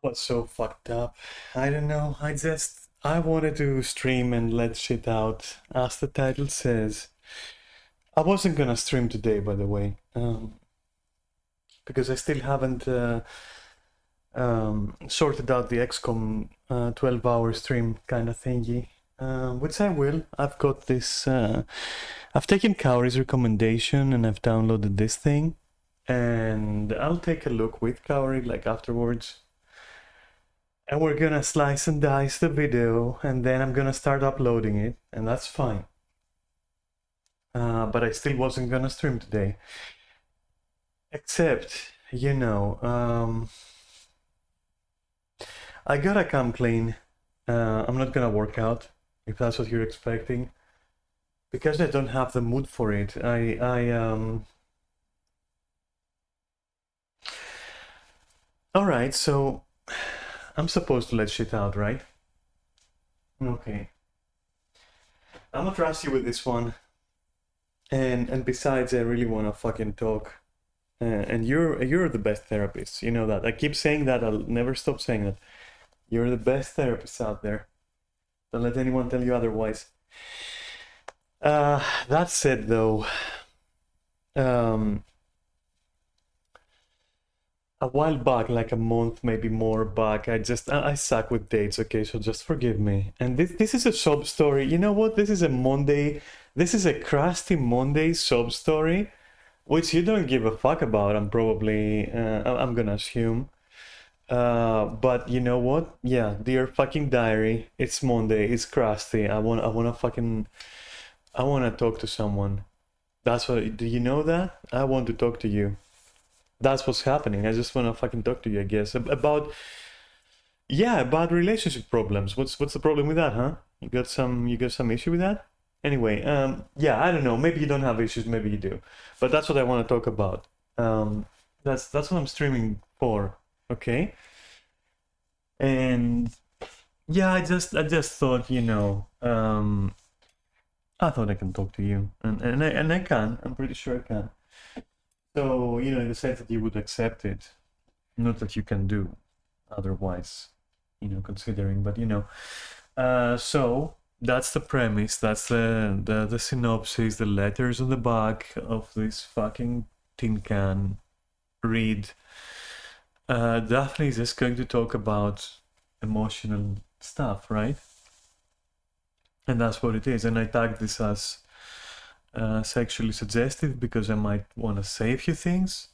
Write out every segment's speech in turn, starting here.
Was so fucked up. I don't know. I wanted to stream and let shit out, as the title says. I wasn't gonna stream today, by the way, because I still haven't sorted out the XCOM 12-hour stream kind of thingy, which I will. I've got this. I've taken Kaori's recommendation and I've downloaded this thing, and I'll take a look with Kaori like afterwards. And we're gonna slice and dice the video, and then I'm gonna start uploading it, and that's fine. But I still wasn't gonna stream today. Except, you know, I gotta come clean. I'm not gonna work out, if that's what you're expecting. Because I don't have the mood for it. Alright, so I'm supposed to let shit out, right? Okay. I'm not trust you with this one. And besides, I really wanna fucking talk. And you're the best therapist, you know that. I keep saying that, I'll never stop saying that. You're the best therapist out there. Don't let anyone tell you otherwise. That said, though, a while back, like a month, maybe more back, I suck with dates, okay, so just forgive me. And this is a sob story. You know what? This is a crusty Monday sob story, which you don't give a fuck about, I'm gonna assume. But you know what? Yeah, dear fucking diary, it's Monday, it's crusty. I wanna talk to someone. That's what, do you know that? I want to talk to you. That's what's happening. I just want to fucking talk to you, I guess. About relationship problems. What's the problem with that, huh? You got some issue with that? Anyway, yeah, I don't know. Maybe you don't have issues, maybe you do. But that's what I want to talk about. That's what I'm streaming for, okay? And yeah, I just thought, you know, I thought I can talk to you, and I can. I'm pretty sure I can. So, you know, in the sense that you would accept it, not that you can do otherwise, you know, considering, but you know. So that's the premise, that's the synopsis, the letters on the back of this fucking tin can. Read. Daphne is just going to talk about emotional stuff, right? And that's what it is. And I tagged this as sexually suggestive because I might want to say a few things,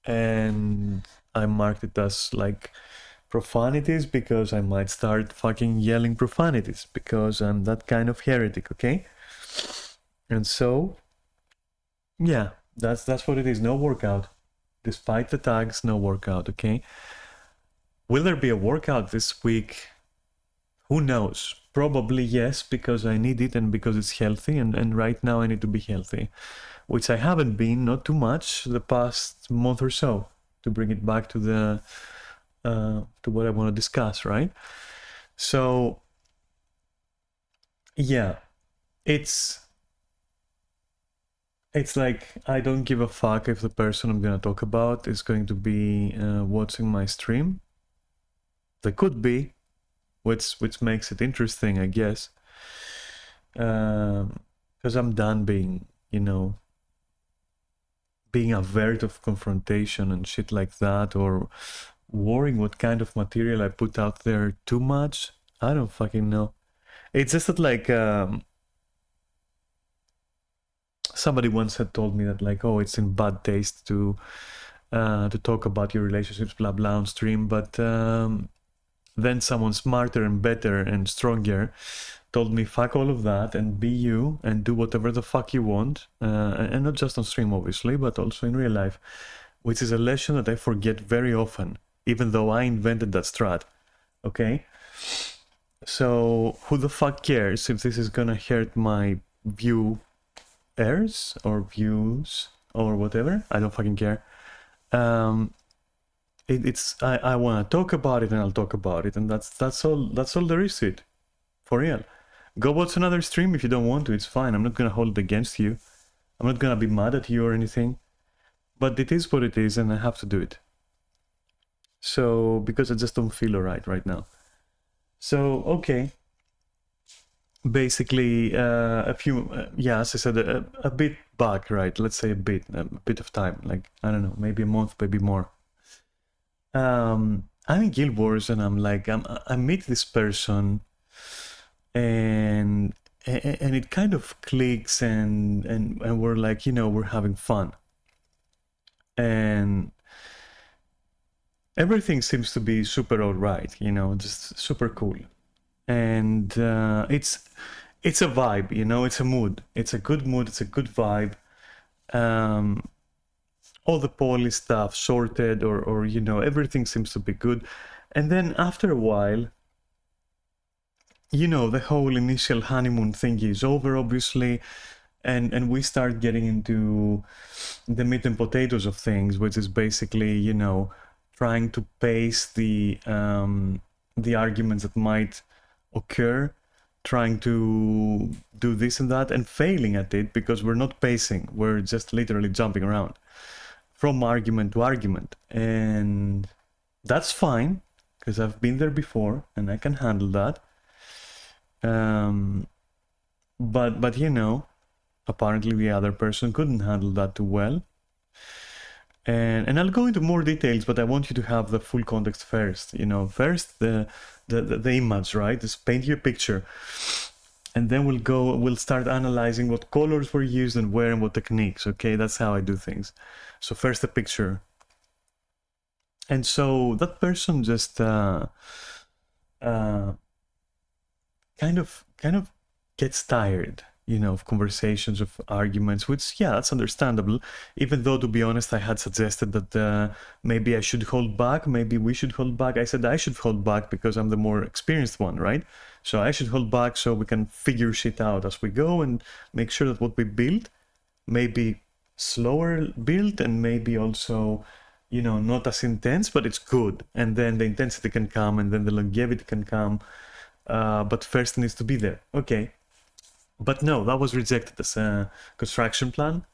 and I marked it as like profanities because I might start fucking yelling profanities because I'm that kind of heretic, okay? And so, yeah, that's what it is. No workout. Despite the tags, no workout, okay? Will there be a workout this week? Who knows? Probably yes, because I need it and because it's healthy, and right now I need to be healthy, which I haven't been, not too much, the past month or so, to bring it back to the to what I want to discuss, right? So yeah, it's like I don't give a fuck if the person I'm gonna talk about is going to be watching my stream. They could be, which makes it interesting, I guess. Because I'm done being, you know, being averse of confrontation and shit like that, or worrying what kind of material I put out there too much. I don't fucking know. It's just that, like, somebody once had told me that, like, oh, it's in bad taste to talk about your relationships, blah blah, on stream, but then someone smarter and better and stronger told me, fuck all of that and be you and do whatever the fuck you want, and not just on stream, obviously, but also in real life, which is a lesson that I forget very often, even though I invented that strat, okay? So who the fuck cares if this is gonna hurt my viewers or views or whatever? I don't fucking care. I want to talk about it, and I'll talk about it, and that's all there is to it, for real. Go watch another stream if you don't want to, it's fine. I'm not gonna hold it against you. I'm not gonna be mad at you or anything, but it is what it is, and I have to do it. So, because I just don't feel alright right now. So, okay. Basically, a few, yeah, as I said, a bit back, right? Let's say a bit of time, like, I don't know, maybe a month, maybe more. I'm in Guild Wars and I'm like, I meet this person and it kind of clicks and we're like, you know, we're having fun. And everything seems to be super alright, you know, just super cool. And it's a vibe, you know, it's a mood. It's a good mood, it's a good vibe. All the poly stuff sorted, or you know, everything seems to be good. And then after a while, you know, the whole initial honeymoon thing is over, obviously, and we start getting into the meat and potatoes of things, which is basically, you know, trying to pace the arguments that might occur, trying to do this and that, and failing at it because we're not pacing, we're just literally jumping around from argument to argument. And that's fine, because I've been there before and I can handle that. But you know, apparently the other person couldn't handle that too well. And I'll go into more details, but I want you to have the full context first. You know, first the image, right? Just paint you a picture, and then we'll start analyzing what colors were used and where and what techniques. Okay, that's how I do things. So first the picture. And so that person just kind of gets tired, you know, of conversations, of arguments, which, yeah, that's understandable. Even though, to be honest, I had suggested that maybe I should hold back, maybe we should hold back. I said I should hold back because I'm the more experienced one, right? So I should hold back so we can figure shit out as we go and make sure that what we build maybe slower build and maybe also, you know, not as intense, but it's good. And then the intensity can come and then the longevity can come. But first it needs to be there. Okay. But no, that was rejected as a construction plan,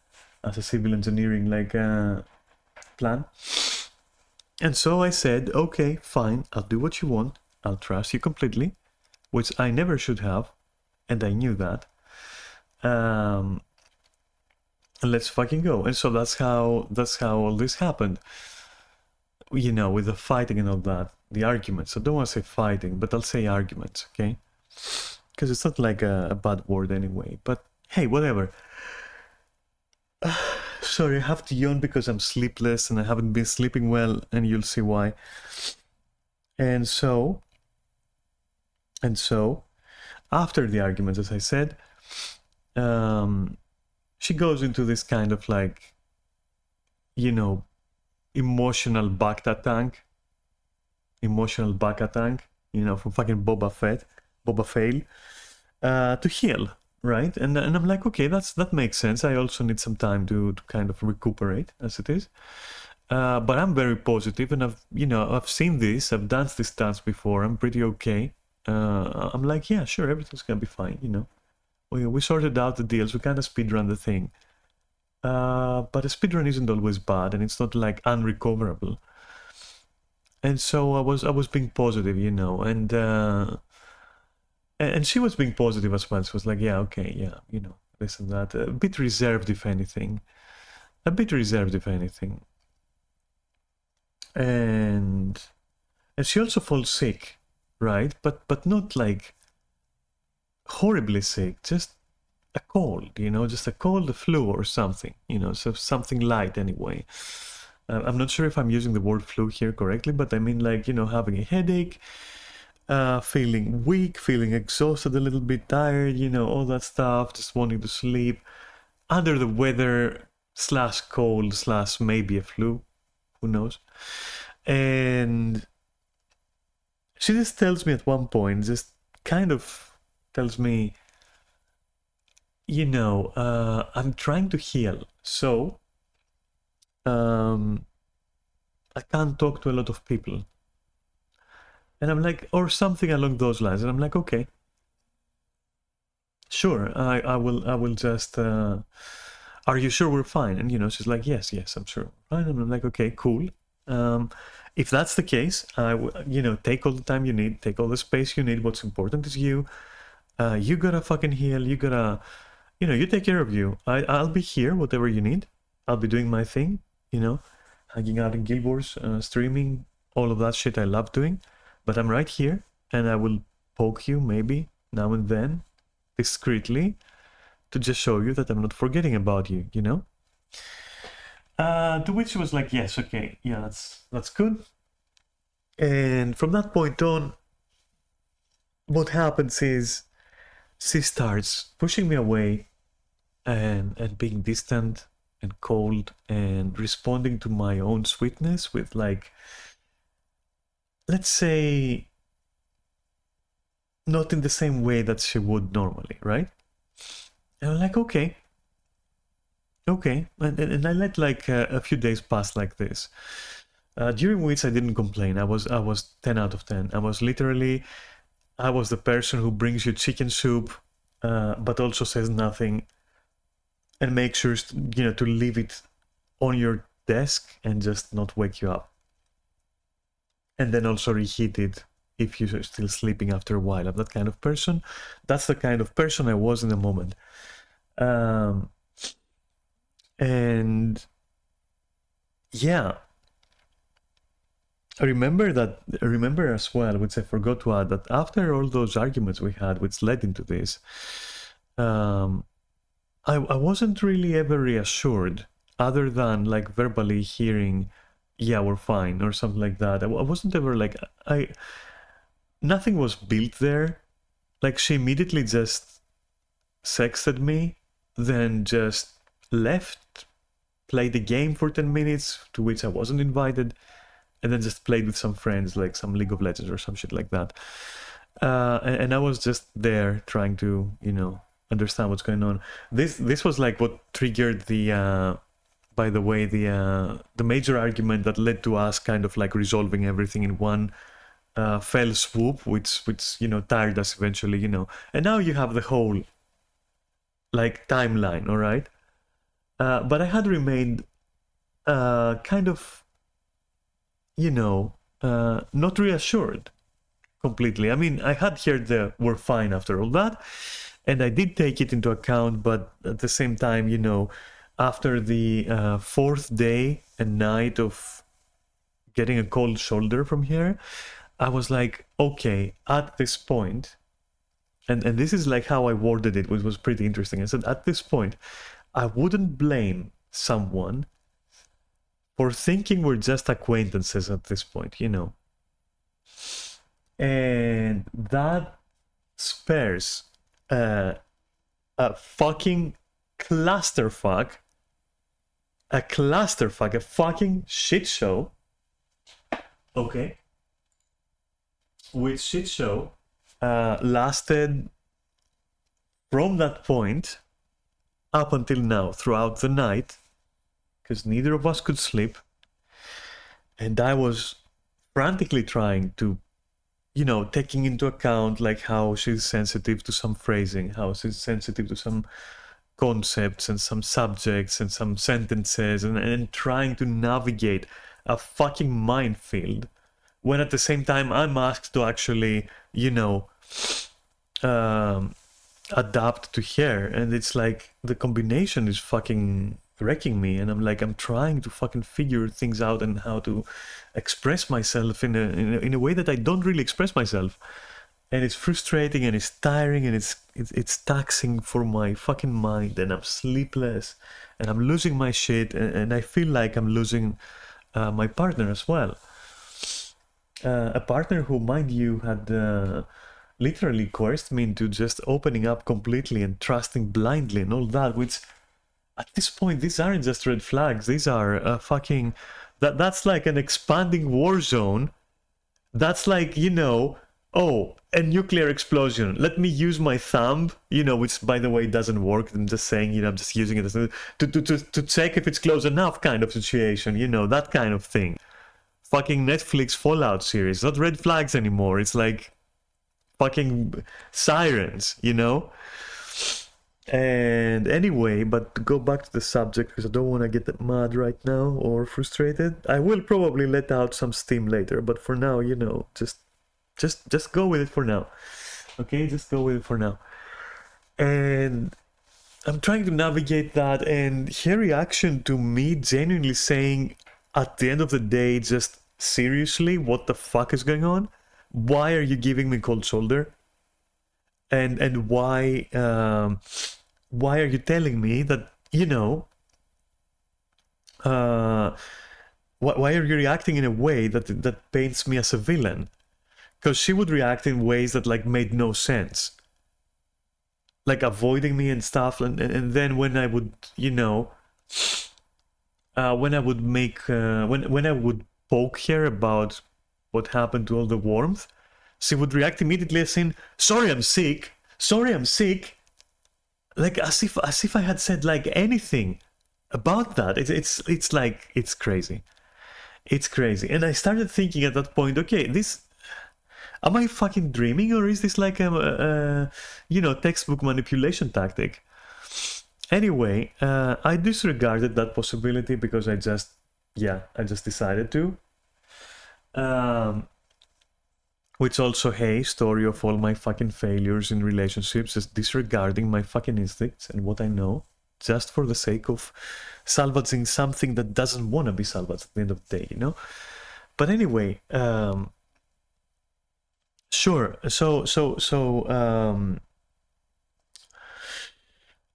as a civil engineering like plan. And so I said, okay, fine, I'll do what you want. I'll trust you completely, which I never should have, and I knew that. Let's fucking go. And so that's how all this happened. You know, with the fighting and all that, the arguments. I don't want to say fighting, but I'll say arguments, okay? Because it's not like a bad word anyway. But hey, whatever. Sorry, I have to yawn because I'm sleepless and I haven't been sleeping well, and you'll see why. And so, after the arguments, as I said, she goes into this kind of like, you know, emotional Bacta tank, you know, from fucking Boba Fett, to heal, right? And I'm like, okay, that makes sense. I also need some time to kind of recuperate, as it is. But I'm very positive, and I've seen this, I've danced this dance before. I'm pretty okay. I'm like, yeah, sure, everything's gonna be fine. You know, we sorted out the deals. We kind of speedrun the thing. But a speedrun isn't always bad, and it's not like unrecoverable. And so I was being positive, you know, and she was being positive as well. She was like, yeah, okay, yeah, you know, this and that. A bit reserved, if anything. And she also falls sick, right? But not like horribly sick, just a cold, you know, just a cold, a flu or something, you know, so something light anyway. I'm not sure if I'm using the word flu here correctly, but I mean, like, you know, having a headache, feeling weak, feeling exhausted, a little bit tired, you know, all that stuff, just wanting to sleep, under the weather, / cold / maybe a flu, who knows. And she just tells me at one point, just kind of tells me, you know, I'm trying to heal, so I can't talk to a lot of people. And I'm like, or something along those lines. And I'm like, okay, sure, I will just, are you sure we're fine? And, you know, she's like, yes, I'm sure we're fine. And I'm like, okay, cool. If that's the case, take all the time you need, take all the space you need. What's important is you. You gotta fucking heal. You gotta, you take care of you. I'll be here, whatever you need. I'll be doing my thing, hanging out in Guild Wars, streaming, all of that shit I love doing. But I'm right here, and I will poke you maybe now and then, discreetly, to just show you that I'm not forgetting about you, To which she was like, yes, okay, yeah, that's good. And from that point on, what happens is she starts pushing me away and being distant and cold and responding to my own sweetness with, like, let's say, not in the same way that she would normally, right? And I'm like, okay. And I let like a few days pass like this, during which I didn't complain. I was 10 out of 10. I was the person who brings you chicken soup, but also says nothing, and makes sure to leave it on your desk and just not wake you up, and then also reheat it if you're still sleeping after a while. I'm that kind of person. That's the kind of person I was in the moment. And yeah, I remember as well, which I forgot to add, that after all those arguments we had, which led into this, I wasn't really ever reassured, other than like verbally hearing, yeah, we're fine, or something like that. I wasn't ever like, nothing was built there. Like, she immediately just sexted me, then just left, played a game for 10 minutes, to which I wasn't invited, and then just played with some friends, like some League of Legends or some shit like that. And I was just there trying to, understand what's going on. This was like what triggered the, by the way, the major argument that led to us kind of like resolving everything in one fell swoop, which tired us eventually, And now you have the whole like timeline, all right? But I had remained kind of, not reassured completely. I mean, I had heard that we're fine after all that, and I did take it into account, but at the same time, after the fourth day and night of getting a cold shoulder from here, I was like, okay, at this point, and this is like how I worded it, which was pretty interesting. I said, at this point, I wouldn't blame someone for thinking we're just acquaintances at this point, And that spares a fucking clusterfuck, a fucking shit show. Okay. Which shit show lasted from that point up until now, throughout the night, because neither of us could sleep, and I was frantically trying to, taking into account like how she's sensitive to some phrasing, how she's sensitive to some concepts and some subjects and some sentences, and trying to navigate a fucking minefield, when at the same time I'm asked to actually, adapt to her, and it's like the combination is fucking wrecking me, and I'm trying to fucking figure things out and how to express myself in a way that I don't really express myself, and it's frustrating and it's tiring and it's taxing for my fucking mind, and I'm sleepless and I'm losing my shit, and I feel like I'm losing my partner as well, a partner who, mind you, had literally coerced me into just opening up completely and trusting blindly and all that, which at this point, these aren't just red flags. These are fucking... That's like an expanding war zone. That's like, oh, a nuclear explosion. Let me use my thumb, which, by the way, doesn't work. I'm just saying, I'm just using it as to check if it's close enough kind of situation, that kind of thing. Fucking Netflix Fallout series. Not red flags anymore. It's like fucking sirens, And anyway, but to go back to the subject, because I don't want to get mad right now or frustrated. I will probably let out some steam later, but for now, you know, just go with it for now. Okay, just go with it for now. And I'm trying to navigate that, and her reaction to me genuinely saying, at the end of the day, just seriously, what the fuck is going on? Why are you giving me cold shoulder? And why are you telling me that, you know, why are you reacting in a way that paints me as a villain? Because she would react in ways that like made no sense, like avoiding me and stuff, and then when I would, you know, when I would make when I would poke her about what happened to all the warmth, she would react immediately as in, sorry I'm sick, like as if I had said like anything about that. It's like, it's crazy. And I started thinking at that point, okay, this, am I fucking dreaming, or is this like a you know, textbook manipulation tactic? Anyway, I disregarded that possibility because I just decided to. Which also, hey, story of all my fucking failures in relationships, just disregarding my fucking instincts and what I know, just for the sake of salvaging something that doesn't want to be salvaged at the end of the day, you know? But anyway, sure. So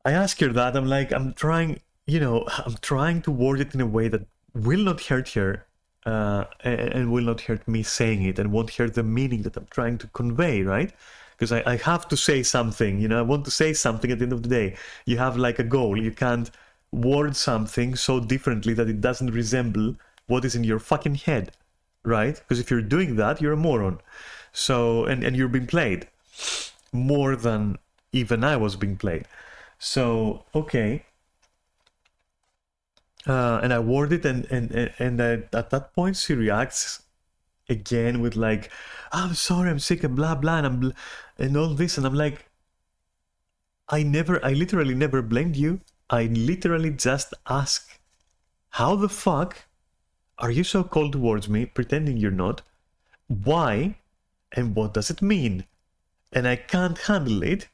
I ask her that. I'm like, I'm trying to word it in a way that will not hurt her, and will not hurt me saying it, and won't hurt the meaning that I'm trying to convey, right? Because I have to say something, you know, I want to say something at the end of the day. You have like a goal. You can't word something so differently that it doesn't resemble what is in your fucking head, right? Because if you're doing that, you're a moron. So, and you're being played more than even I was being played. So, okay. And I word it, and at that point she reacts again with like, I'm sorry, I'm sick, and blah blah, and all this, and I'm like, I literally never blamed you. I literally just asked, how the fuck are you so cold towards me, pretending you're not? Why? And what does it mean? And I can't handle it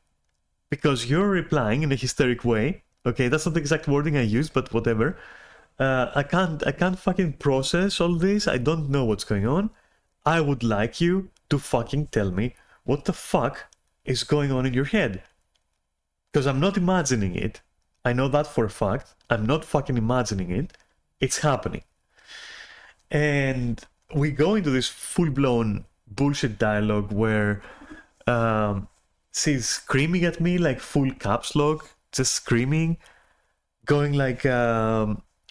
because you're replying in a hysteric way. Okay, that's not the exact wording I used, but whatever. I can't fucking process all this. I don't know what's going on. I would like you to fucking tell me what the fuck is going on in your head. Because I'm not imagining it. I know that for a fact. I'm not fucking imagining it. It's happening. And we go into this full-blown bullshit dialogue where she's screaming at me like full caps lock, just screaming, going like,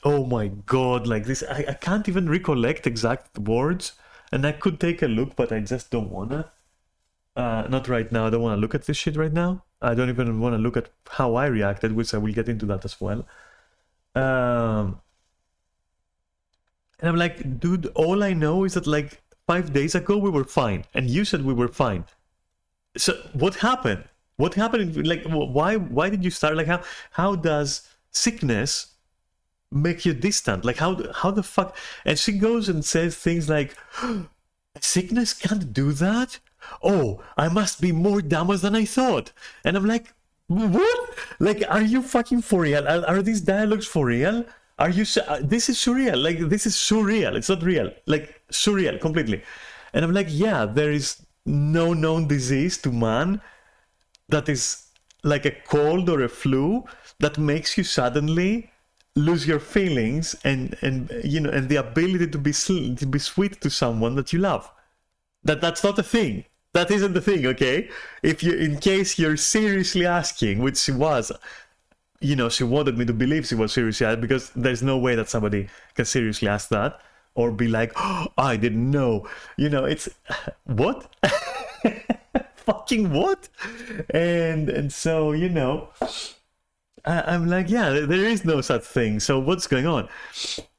oh my god, like this. I can't even recollect exact words, and I could take a look, but I just don't wanna. Not right now. I don't want to look at this shit right now. I don't even want to look at how I reacted, which I will get into that as well. And I'm like, dude, all I know is that like 5 days ago we were fine, and you said we were fine. So what happened? What happened? Like, why did you start? Like, how does sickness make you distant? Like, how the fuck? And she goes and says things like, sickness can't do that? Oh, I must be more damaged than I thought. And I'm like, what? Like, are you fucking for real? Are these dialogues for real? Are you? This is surreal. Like, this is surreal. It's not real. Like, surreal completely. And I'm like, yeah, there is no known disease to man that is like a cold or a flu that makes you suddenly lose your feelings and you know, and the ability to be sweet to someone that you love. That's not a thing. That isn't the thing, okay? If you, in case you're seriously asking, which she was, you know, she wanted me to believe she was seriously, because there's no way that somebody can seriously ask that or be like, oh, I didn't know. You know, it's what? Fucking what? And so, you know, I'm like, yeah, there is no such thing. So what's going on?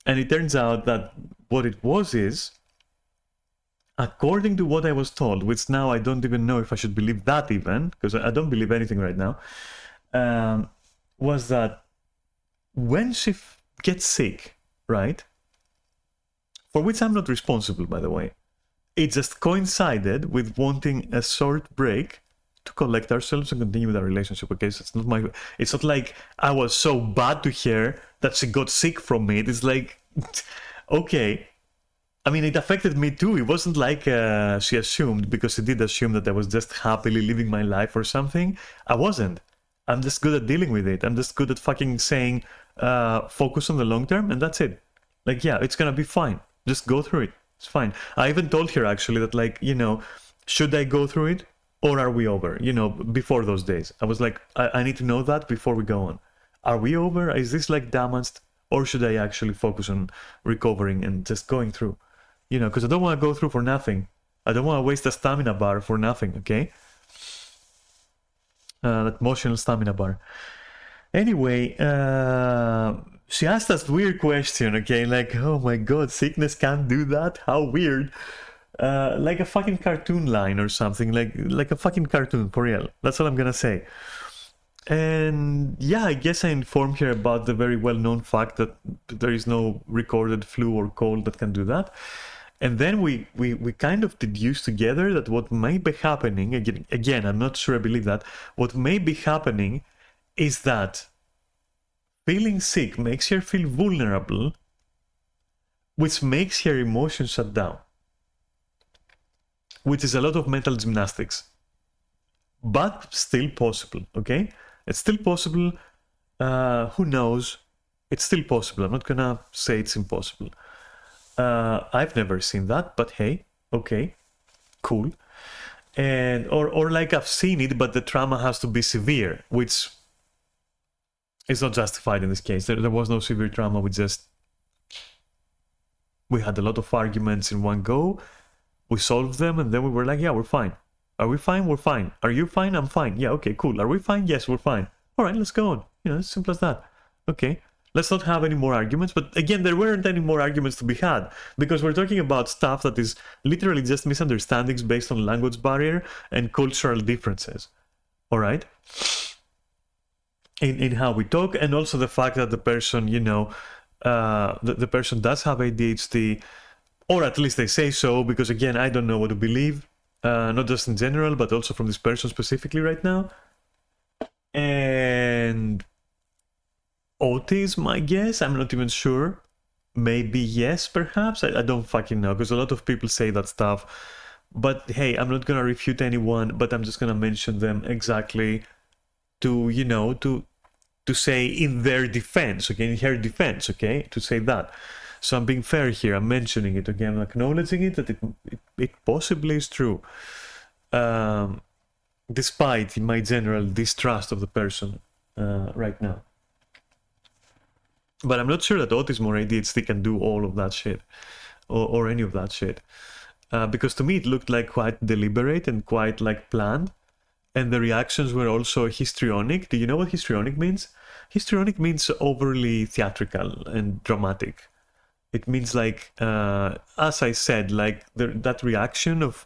And it turns out that what it was is, according to what I was told, which now I don't even know if I should believe that even, because I don't believe anything right now. was that when she gets sick, right? For which I'm not responsible, by the way. It just coincided with wanting a short break to collect ourselves and continue with our relationship. Okay, so it's not like I was so bad to her that she got sick from it. It's like, okay. I mean, it affected me too. It wasn't like she assumed, because she did assume that I was just happily living my life or something. I wasn't. I'm just good at dealing with it. I'm just good at fucking saying, focus on the long term, and that's it. Like, yeah, it's gonna be fine. Just go through it. It's fine. I even told her actually that, like, you know, should I go through it or are we over? You know, before those days. I was like, I need to know that before we go on. Are we over? Is this like damaged? Or should I actually focus on recovering and just going through? You know, because I don't want to go through for nothing. I don't want to waste a stamina bar for nothing, okay? That emotional stamina bar. Anyway, she asked us weird question, okay? Like, oh my god, sickness can't do that? How weird. Like a fucking cartoon line or something. Like a fucking cartoon, for real. That's all I'm gonna say. And yeah, I guess I informed her about the very well-known fact that there is no recorded flu or cold that can do that. And then we kind of deduced together that what may be happening, again, I'm not sure I believe that, what may be happening is that feeling sick makes her feel vulnerable, which makes her emotions shut down. Which is a lot of mental gymnastics. But still possible, okay? It's still possible. Who knows? It's still possible. I'm not gonna say it's impossible. I've never seen that, but hey, okay, cool. And or like I've seen it, but the trauma has to be severe, which is not justified in this case. There was no severe trauma. We had a lot of arguments in one go. We solved them, and then we were like, yeah, we're fine. Are we fine? We're fine. Are you fine? I'm fine. Yeah, okay, cool. Are we fine? Yes, we're fine. All right, let's go on. You know, as simple as that. Okay. Let's not have any more arguments. But again, there weren't any more arguments to be had, because we're talking about stuff that is literally just misunderstandings based on language barrier and cultural differences. All right? In how we talk, and also the fact that the person, you know, the person does have ADHD, or at least they say so, because again, I don't know what to believe, not just in general, but also from this person specifically right now. And autism, I guess, I'm not even sure. Maybe yes, perhaps. I don't fucking know, because a lot of people say that stuff. But hey, I'm not gonna refute anyone, but I'm just gonna mention them exactly to, you know, to say in their defense, okay, in her defense, okay, to say that. So I'm being fair here. I'm mentioning it, okay, I'm acknowledging it, that it possibly is true. Despite my general distrust of the person right now. But I'm not sure that autism or ADHD can do all of that shit, or any of that shit. Because to me it looked like quite deliberate and quite like planned. And the reactions were also histrionic. Do you know what histrionic means? Histrionic means overly theatrical and dramatic. It means like, as I said, like that reaction of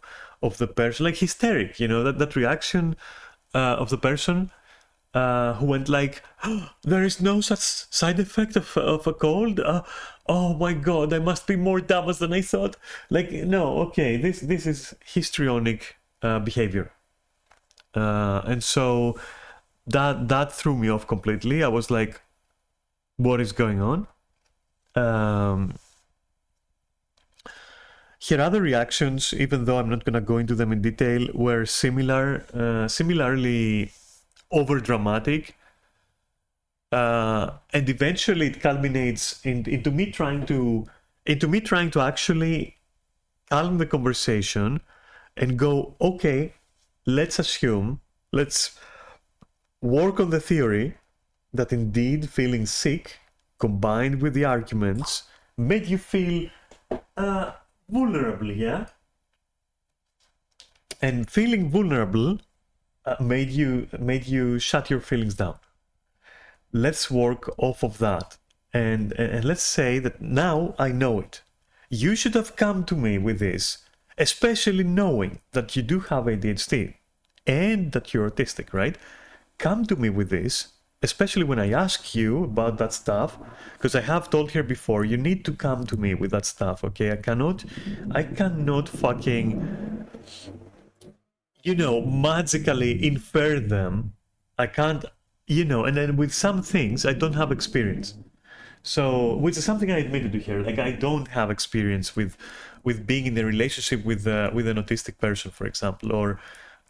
the person, like hysteric, you know, that reaction of the person who went like, oh, there is no such side effect of a cold. Oh my god, I must be more damaged than I thought. Like, no, okay, this is histrionic behavior. And so that threw me off completely. I was like, what is going on? Her other reactions, even though I'm not going to go into them in detail, were similarly overdramatic, and eventually it culminates into me trying to actually calm the conversation and go, okay, let's work on the theory that indeed feeling sick combined with the arguments made you feel vulnerable, yeah? And feeling vulnerable made you shut your feelings down. Let's work off of that, and let's say that now I know it. You should have come to me with this, especially knowing that you do have ADHD and that you're autistic, right? come to me with this, especially when I ask you about that stuff, because I have told her before, you need to come to me with that stuff, okay? I cannot fucking, magically infer them. I can't, and then with some things, I don't have experience. So, which is something I admitted to her. Like, I don't have experience with being in a relationship with an autistic person, for example, or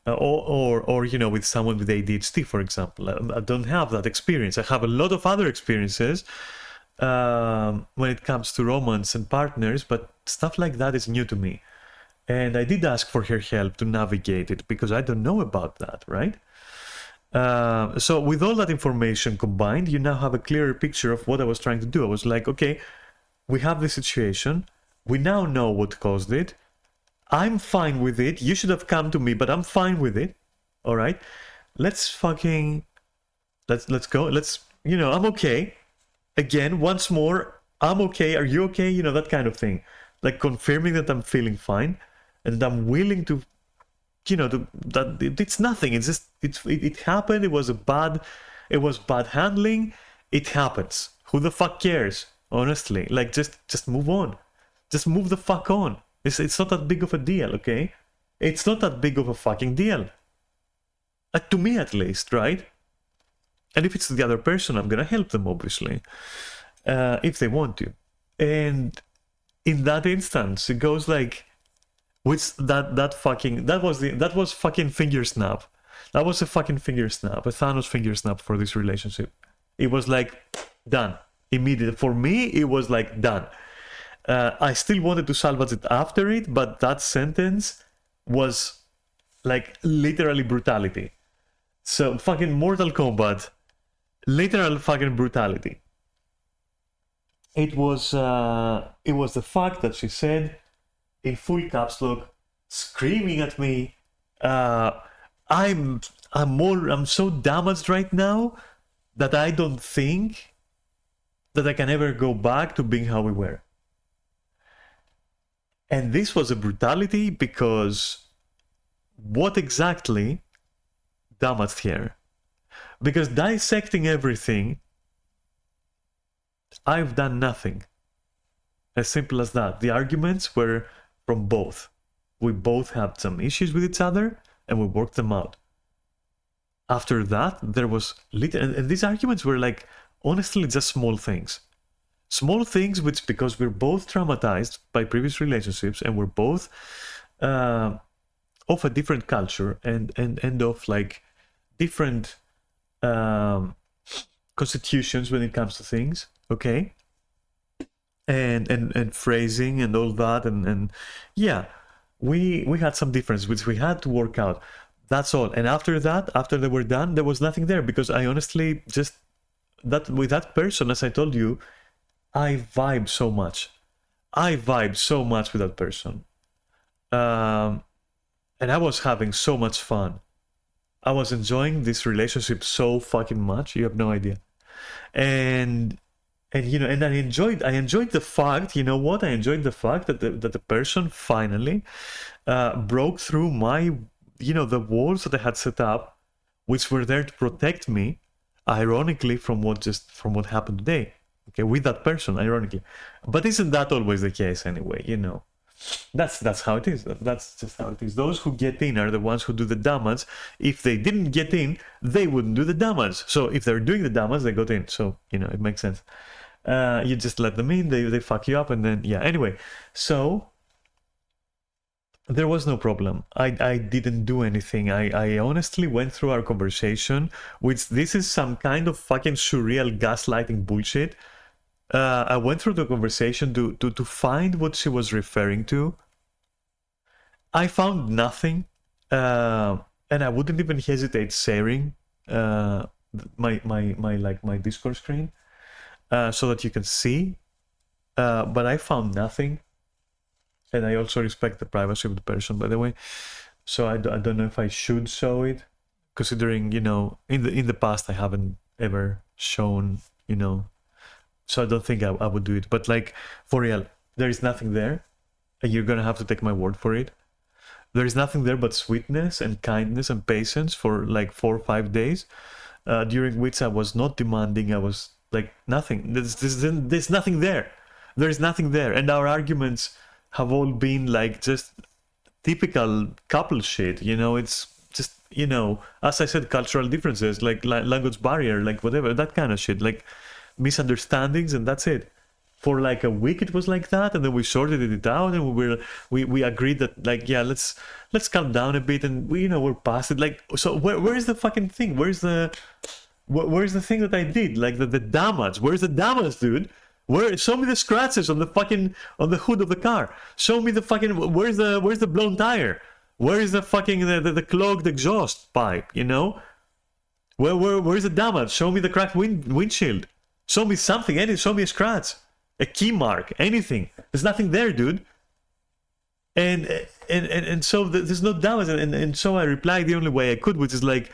with someone with ADHD, for example. I don't have that experience. I have a lot of other experiences when it comes to romance and partners, but stuff like that is new to me. And I did ask for her help to navigate it because I don't know about that, right? So with all that information combined, you now have a clearer picture of what I was trying to do. I was like, okay, we have this situation. We now know what caused it. I'm fine with it. You should have come to me, but I'm fine with it. All right. Let's go. I'm okay. Again, once more, I'm okay. Are you okay? That kind of thing. Like confirming that I'm feeling fine and I'm willing to, that it's nothing. It's just, it happened. It was bad handling. It happens. Who the fuck cares? Honestly, like just move on. Just move the fuck on. It's not that big of a deal, okay? It's not that big of a fucking deal. To me, at least, right? And if it's the other person, I'm gonna help them, obviously, if they want to. And in that instance, it goes like, that was fucking finger snap. That was a fucking finger snap, a Thanos finger snap for this relationship. It was like done immediately. For me, it was like done. I still wanted to salvage it after it, but that sentence was like literally brutality. So fucking Mortal Kombat, literal fucking brutality. It was the fact that she said in full caps lock, screaming at me, I'm so damaged right now that I don't think that I can ever go back to being how we were. And this was a brutality because what exactly damaged her? Because dissecting everything, I've done nothing. As simple as that. The arguments were from both. We both had some issues with each other and we worked them out. After that, there was and these arguments were like, honestly, just small things. Small things which, because we're both traumatized by previous relationships and we're both of a different culture and of like different constitutions when it comes to things, okay? And phrasing and all that, and yeah, we had some difference which we had to work out. That's all. And after that, after they were done, there was nothing there because I honestly just with that person, as I told you, I vibe so much. I vibe so much with that person. And I was having so much fun. I was enjoying this relationship so fucking much. You have no idea. And I enjoyed the fact, I enjoyed the fact that the person finally broke through my, the walls that I had set up, which were there to protect me, ironically, from what happened today. Okay, with that person, ironically. But isn't that always the case anyway, That's how it is. That's just how it is. Those who get in are the ones who do the damage. If they didn't get in, they wouldn't do the damage. So if they're doing the damage, they got in. So, it makes sense. You just let them in, they fuck you up, and then, yeah. Anyway, so there was no problem. I didn't do anything. I honestly went through our conversation, which this is some kind of fucking surreal gaslighting bullshit. I went through the conversation to find what she was referring to. I found nothing, and I wouldn't even hesitate sharing my Discord screen so that you can see. But I found nothing, and I also respect the privacy of the person, by the way. So I don't know if I should show it, considering in the past I haven't ever shown So I don't think I would do it. But like, for real, there is nothing there. And you're going to have to take my word for it. There is nothing there but sweetness and kindness and patience for like 4 or 5 days. during which I was not demanding. I was like nothing. There's nothing there. There's nothing there, and our arguments have all been like just typical couple shit. You know, it's just, you know, as I said, cultural differences, like language barrier, like whatever, that kind of shit, like misunderstandings, and that's it. For like a week it was like that, and then we sorted it out, and we agreed that, like, yeah, let's calm down a bit, and we, you know, we're past it. Like, so where is the fucking thing? Where's the thing that I did? Like the damage. Where's the damage, dude? Where? Show me the scratches on the fucking, on the hood of the car. Show me the fucking, where's the blown tire? Where is the fucking the clogged exhaust pipe? You know, where's the damage? Show me the cracked windshield. Show me something. Show me a scratch, a key mark, anything. There's nothing there, dude. And so there's no damage, and so I replied the only way I could, which is like,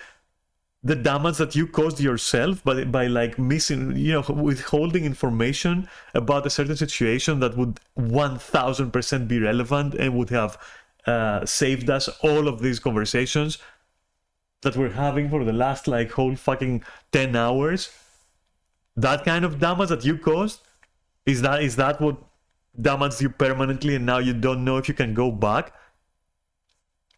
the damage that you caused yourself by like missing, you know, withholding information about a certain situation that would 1000% be relevant and would have saved us all of these conversations that we're having for the last like whole fucking 10 hours. That kind of damage that you caused, is that what damaged you permanently, and now you don't know if you can go back?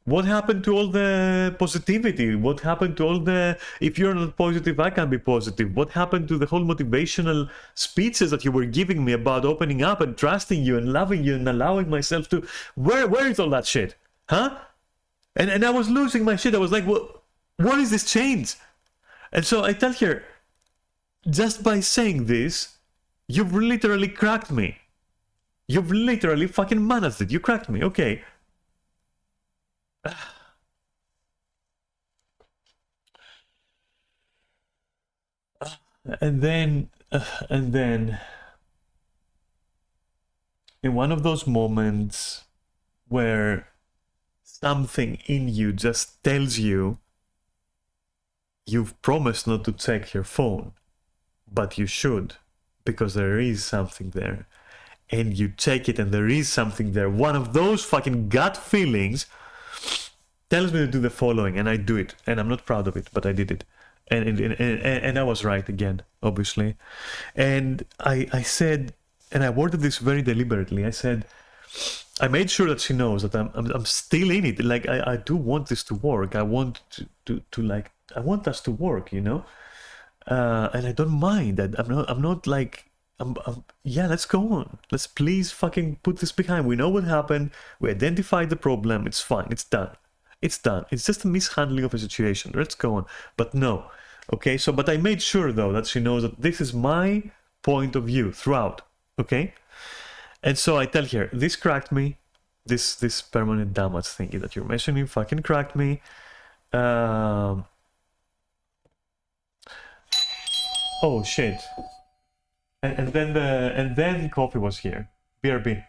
What happened to all the positivity? What happened to all the, if you're not positive, I can be positive? What happened to the whole motivational speeches that you were giving me about opening up and trusting you and loving you and allowing myself to, where is all that shit? Huh? And I was losing my shit. I was like, what is this change? And so I tell her, just by saying this, you've literally cracked me. You've literally fucking managed it. You cracked me. Okay. And then in one of those moments where something in you just tells you you've promised not to check your phone, but you should, because there is something there, and you check it and there is something there, one of those fucking gut feelings tells me to do the following, and I do it, and I'm not proud of it, but I did it. And I was right again, obviously. And I said, and I worded this very deliberately. I said, I made sure that she knows that I'm still in it. Like, I do want this to work. I want to like, I want us to work, you know. And I don't mind that. I'm not like, yeah, let's go on. Let's please fucking put this behind. We know what happened. We identified the problem. It's fine. It's done. It's done. It's just a mishandling of a situation. Let's go on. But no. Okay, so, but I made sure though that she knows that this is my point of view throughout. Okay? And so I tell her, this cracked me. This permanent damage thingy that you're mentioning fucking cracked me. Oh shit. And then coffee was here. BRB.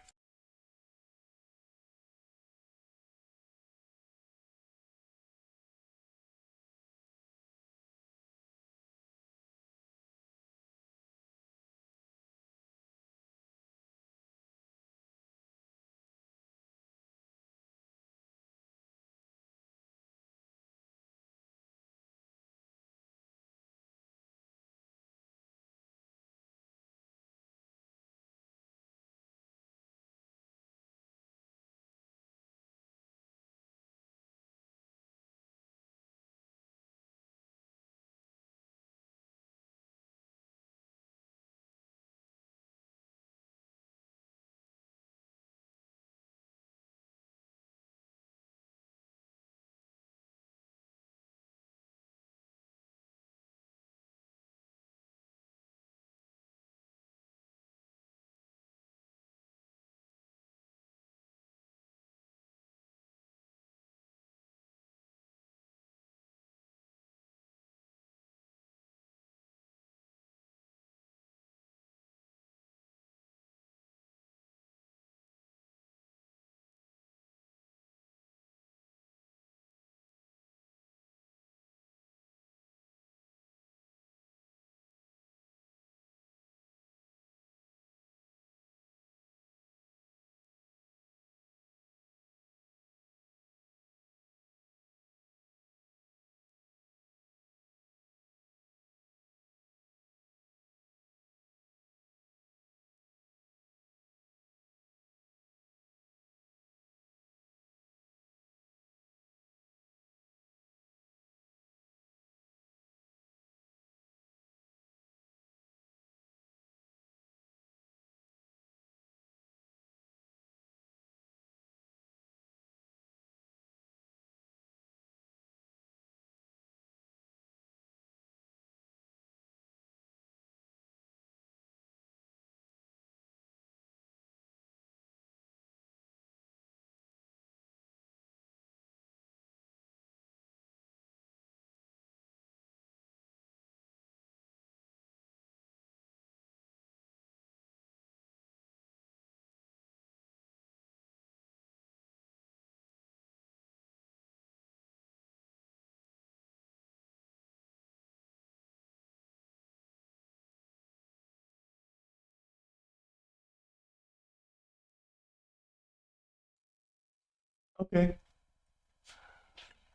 Okay.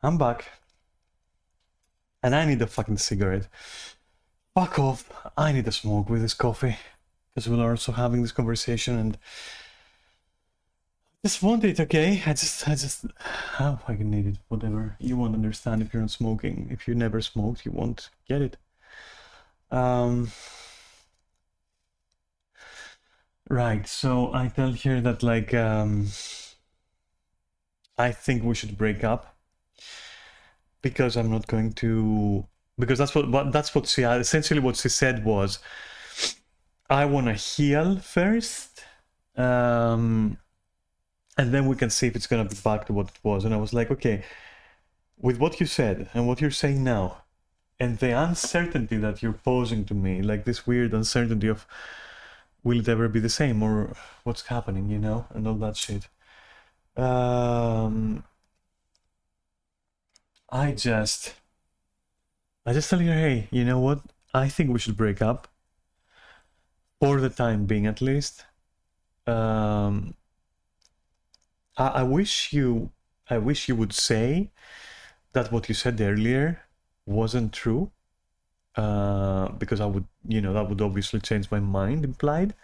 I'm back. And I need a fucking cigarette. Fuck off. I need a smoke with this coffee. Because we're also having this conversation and... just want it, okay? I just... I fucking need it. Whatever. You won't understand if you're not smoking. If you never smoked, you won't get it. Right, so I tell here that, like, I think we should break up. Because I'm not going to... because that's what she... essentially what she said was, I want to heal first, and then we can see if it's going to be back to what it was. And I was like, okay, with what you said and what you're saying now, and the uncertainty that you're posing to me, like this weird uncertainty of, will it ever be the same, or what's happening, you know, and all that shit. I just tell you, hey, you know what? I think we should break up. For the time being, at least. I wish you would say that what you said earlier wasn't true. Because I would, you know, that would obviously change my mind, implied.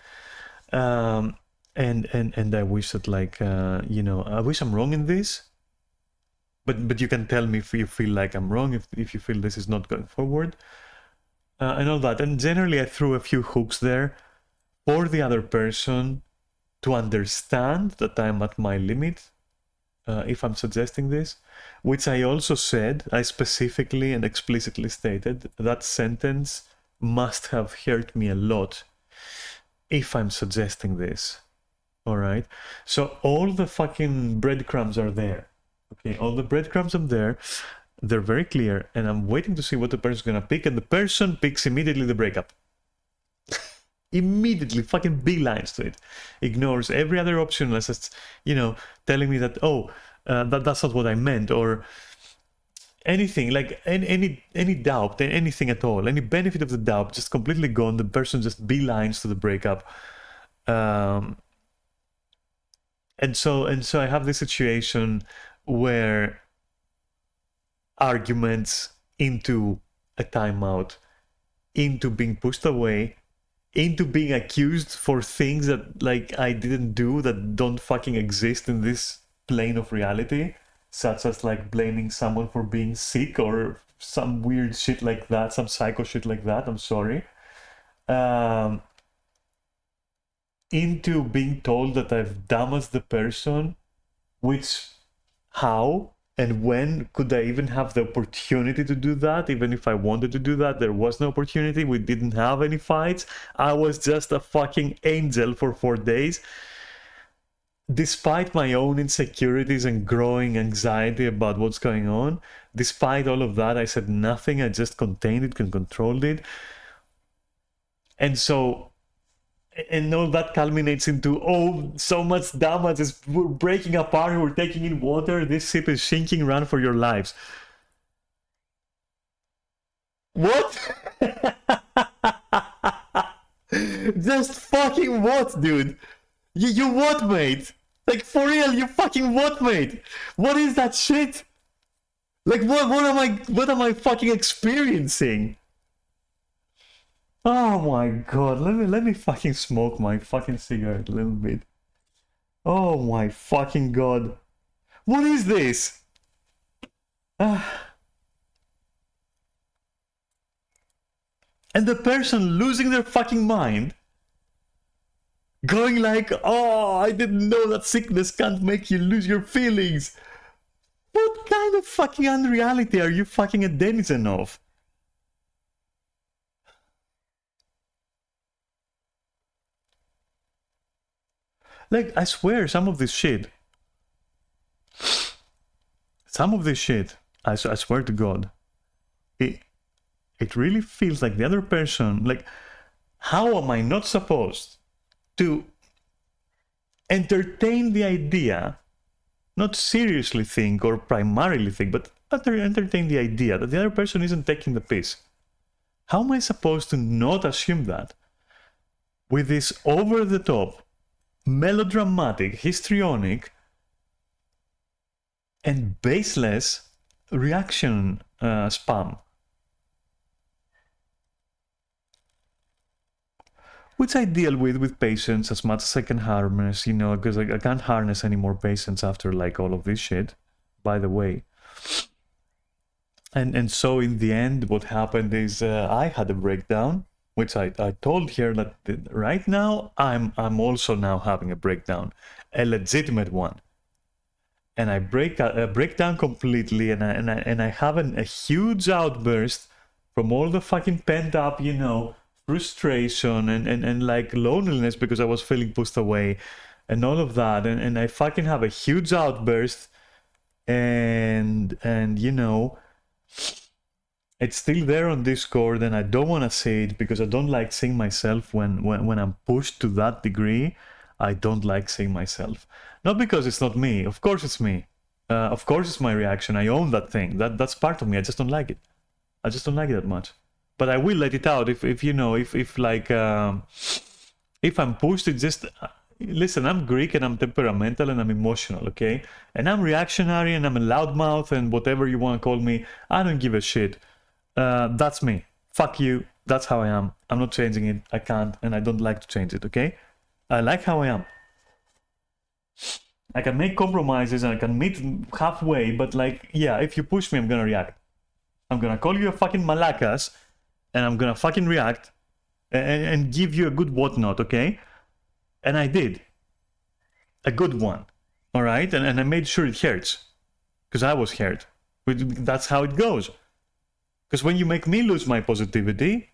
And I wish that, like, you know, I wish I'm wrong in this. But you can tell me if you feel like I'm wrong, if you feel this is not going forward, and all that. And generally, I threw a few hooks there for the other person to understand that I'm at my limit, if I'm suggesting this, which I also said, I specifically and explicitly stated that sentence must have hurt me a lot if I'm suggesting this. All right, so all the fucking breadcrumbs are there. Okay, all the breadcrumbs are there. They're very clear, and I'm waiting to see what the person's gonna pick, and the person picks immediately the breakup. Immediately, fucking beelines to it. Ignores every other option unless it's, you know, telling me that, oh, that's not what I meant, or anything, like any doubt, anything at all, any benefit of the doubt, just completely gone. The person just beelines to the breakup. And so I have this situation where arguments into a timeout, into being pushed away, into being accused for things that, like, I didn't do, that don't fucking exist in this plane of reality, such as, like, blaming someone for being sick or some weird shit like that, some psycho shit like that. I'm sorry. Into being told that I've damaged the person, which... how and when could I even have the opportunity to do that? Even if I wanted to do that, there was no opportunity. We didn't have any fights. I was just a fucking angel for 4 days. Despite my own insecurities and growing anxiety about what's going on, despite all of that, I said nothing. I just contained it and controlled it. And so... and all that culminates into, oh, so much damage, we're breaking apart, we're taking in water, this ship is sinking, run for your lives. What? Just fucking what, dude? You what, mate? Like, for real, you fucking what, mate? What is that shit? Like, what am I fucking experiencing? Oh my god, let me fucking smoke my fucking cigarette a little bit. Oh my fucking god. What is this? And the person losing their fucking mind, going like, oh, I didn't know that sickness can't make you lose your feelings. What kind of fucking unreality are you fucking a denizen of? Like, I swear, some of this shit, I swear to God, it really feels like the other person, like, how am I not supposed to entertain the idea, not seriously think or primarily think, but entertain the idea that the other person isn't taking the piss? How am I supposed to not assume that with this over-the-top, melodramatic, histrionic, and baseless reaction spam, which I deal with patience as much as I can harness, you know, because I can't harness any more patience after like all of this shit, by the way. And so in the end, what happened is I had a breakdown, which I told her that right now I'm also now having a breakdown, a legitimate one, and I break down completely, and I have a huge outburst from all the fucking pent up, you know, frustration and like loneliness because I was feeling pushed away, and all of that, and I fucking have a huge outburst, and you know. It's still there on Discord, and I don't want to say it because I don't like seeing myself when I'm pushed to that degree. I don't like seeing myself. Not because it's not me. Of course it's me. Of course it's my reaction. I own that thing. That's part of me. I just don't like it. I just don't like it that much. But I will let it out if you know, if like, if I'm pushed, it just... Listen, I'm Greek and I'm temperamental and I'm emotional, okay? And I'm reactionary and I'm a loudmouth and whatever you want to call me. I don't give a shit. That's me. Fuck you. That's how I am. I'm not changing it. I can't, and I don't like to change it, okay? I like how I am. I can make compromises and I can meet halfway, but like, yeah, if you push me, I'm gonna react. I'm gonna call you a fucking malakas, and I'm gonna fucking react and give you a good whatnot, okay? And I did. A good one. Alright? And I made sure it hurts. Because I was hurt. That's how it goes. Because when you make me lose my positivity,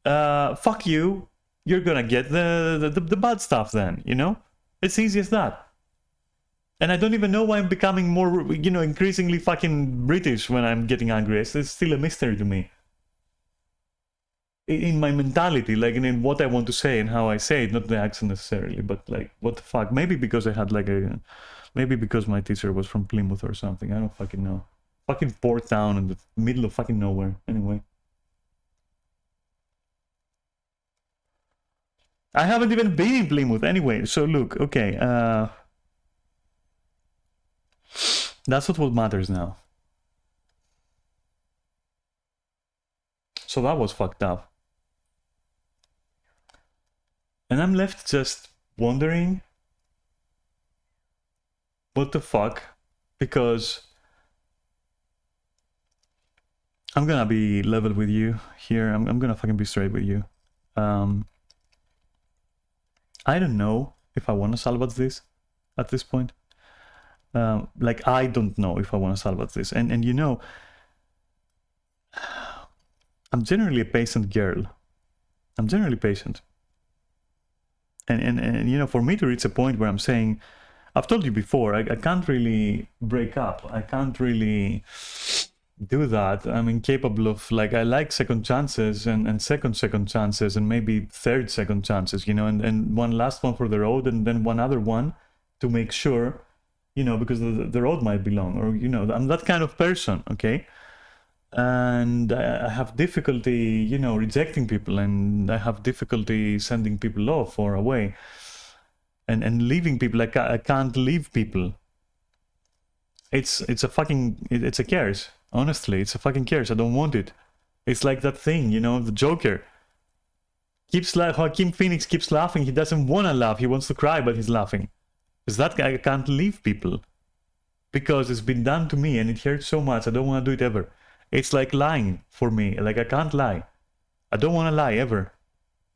fuck you, you're gonna get the bad stuff then, you know? It's easy as that. And I don't even know why I'm becoming more, you know, increasingly fucking British when I'm getting angry. It's still a mystery to me. In my mentality, like in what I want to say and how I say it, not the accent necessarily, but like, what the fuck? Maybe because I had like a... Maybe because my teacher was from Plymouth or something. I don't fucking know. Fucking port town in the middle of fucking nowhere. Anyway. I haven't even been in Plymouth anyway. So look, okay. That's not what matters now. So that was fucked up. And I'm left just wondering what the fuck, because I'm gonna be level with you here. I'm gonna fucking be straight with you. I don't know if I want to salvage this at this point. Like, I don't know if I want to salvage this. And you know, I'm generally a patient girl. I'm generally patient. And you know, for me to reach a point where I'm saying, I've told you before, I can't really break up. I can't really do that. I'm incapable of, like, I like second chances and second chances and maybe third second chances, you know, and one last one for the road and then one other one to make sure, you know, because the road might be long, or, you know, I'm that kind of person, okay? And I have difficulty, you know, rejecting people, and I have difficulty sending people off or away, and leaving people. I can't leave people. It's a fucking, it's a curse. Honestly, it's a fucking curse. I don't want it. It's like that thing, you know, the Joker. Joaquin Phoenix keeps laughing. He doesn't want to laugh. He wants to cry, but he's laughing. Because that guy can't leave people. Because it's been done to me and it hurts so much. I don't want to do it ever. It's like lying for me. Like, I can't lie. I don't want to lie ever.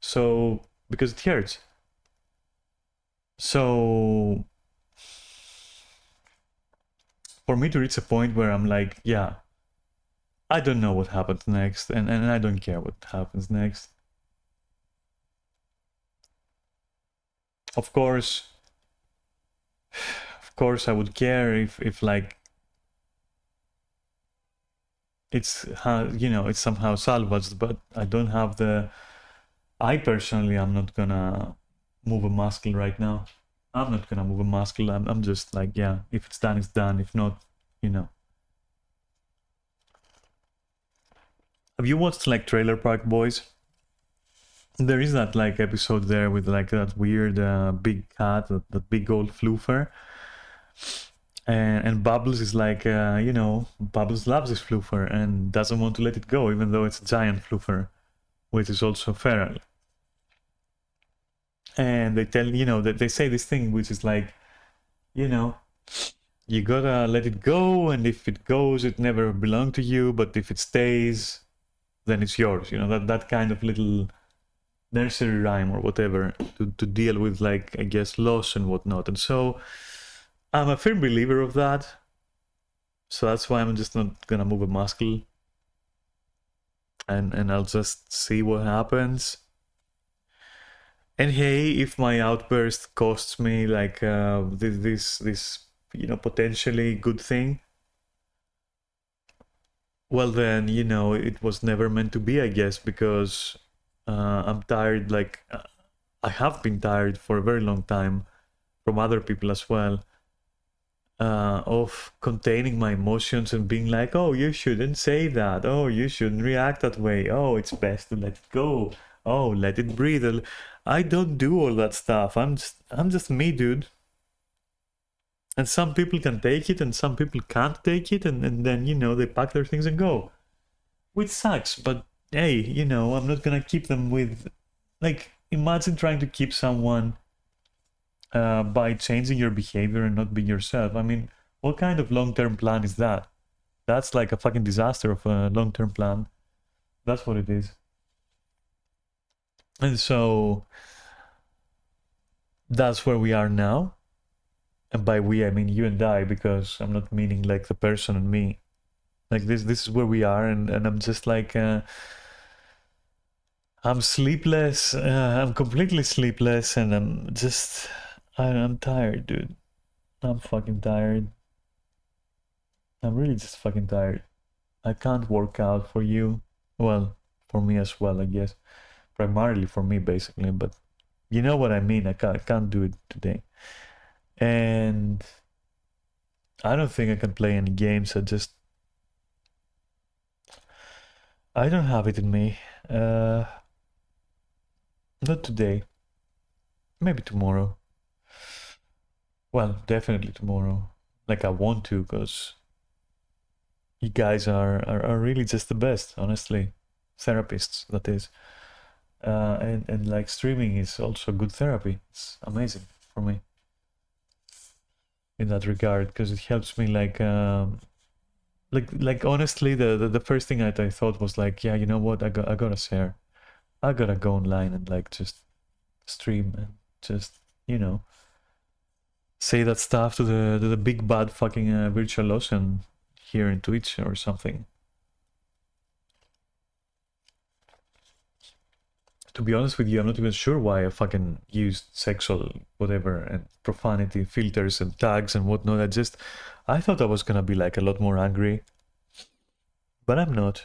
So, because it hurts. So, for me to reach a point where I'm like, yeah, I don't know what happens next, and I don't care what happens next. Of course, I would care if like, it's how, you know, it's somehow salvaged, but I don't have the... I personally, I'm not gonna move a muscle right now. I'm not gonna move a muscle. I'm just like, yeah, if it's done, it's done. If not, you know. Have you watched like Trailer Park Boys? There is that like episode there with like that weird big cat, that big old floofer. And Bubbles is like, you know, Bubbles loves this floofer and doesn't want to let it go, even though it's a giant floofer, which is also feral. And they tell, you know, that they say this thing, which is like, you know, you gotta let it go, and if it goes, it never belonged to you, but if it stays, then it's yours. You know, that kind of little nursery rhyme or whatever to deal with, like, I guess, loss and whatnot. And so I'm a firm believer of that. So that's why I'm just not gonna move a muscle, and I'll just see what happens. And hey, if my outburst costs me like this you know, potentially good thing, well then, you know, it was never meant to be, I guess, because I'm tired. Like I have been tired for a very long time from other people as well, of containing my emotions and being like, oh, you shouldn't say that, oh, you shouldn't react that way, oh, it's best to let it go, oh, let it breathe. I don't do all that stuff. I'm just me, dude. And some people can take it and some people can't take it, and then, you know, they pack their things and go, which sucks. But hey, you know, I'm not gonna keep them with, like, imagine trying to keep someone by changing your behavior and not being yourself. I mean, what kind of long-term plan is that? That's like a fucking disaster of a long-term plan. That's what it is. And so that's where we are now. And by we, I mean you and I, because I'm not meaning like the person and me. Like this is where we are, and I'm just like, I'm sleepless. I'm completely sleepless, and I'm tired, dude. I'm fucking tired. I'm really just fucking tired. I can't work out for you. Well, for me as well, I guess. Primarily for me, basically, but you know what I mean. I can't do it today. And I don't think I can play any games. I don't have it in me. Not today. Maybe tomorrow. Well, definitely tomorrow. Like, I want to, because you guys are really just the best, honestly. Therapists, that is. And like, streaming is also good therapy. It's amazing for me in that regard, because it helps me, like honestly, the first thing I thought was like, yeah, you know what, I gotta share. I gotta go online and like just stream and just, you know, say that stuff to the big bad fucking virtual ocean here in Twitch or something. To be honest with you, I'm not even sure why I fucking used sexual whatever and profanity filters and tags and whatnot. I thought I was gonna be like a lot more angry, but I'm not.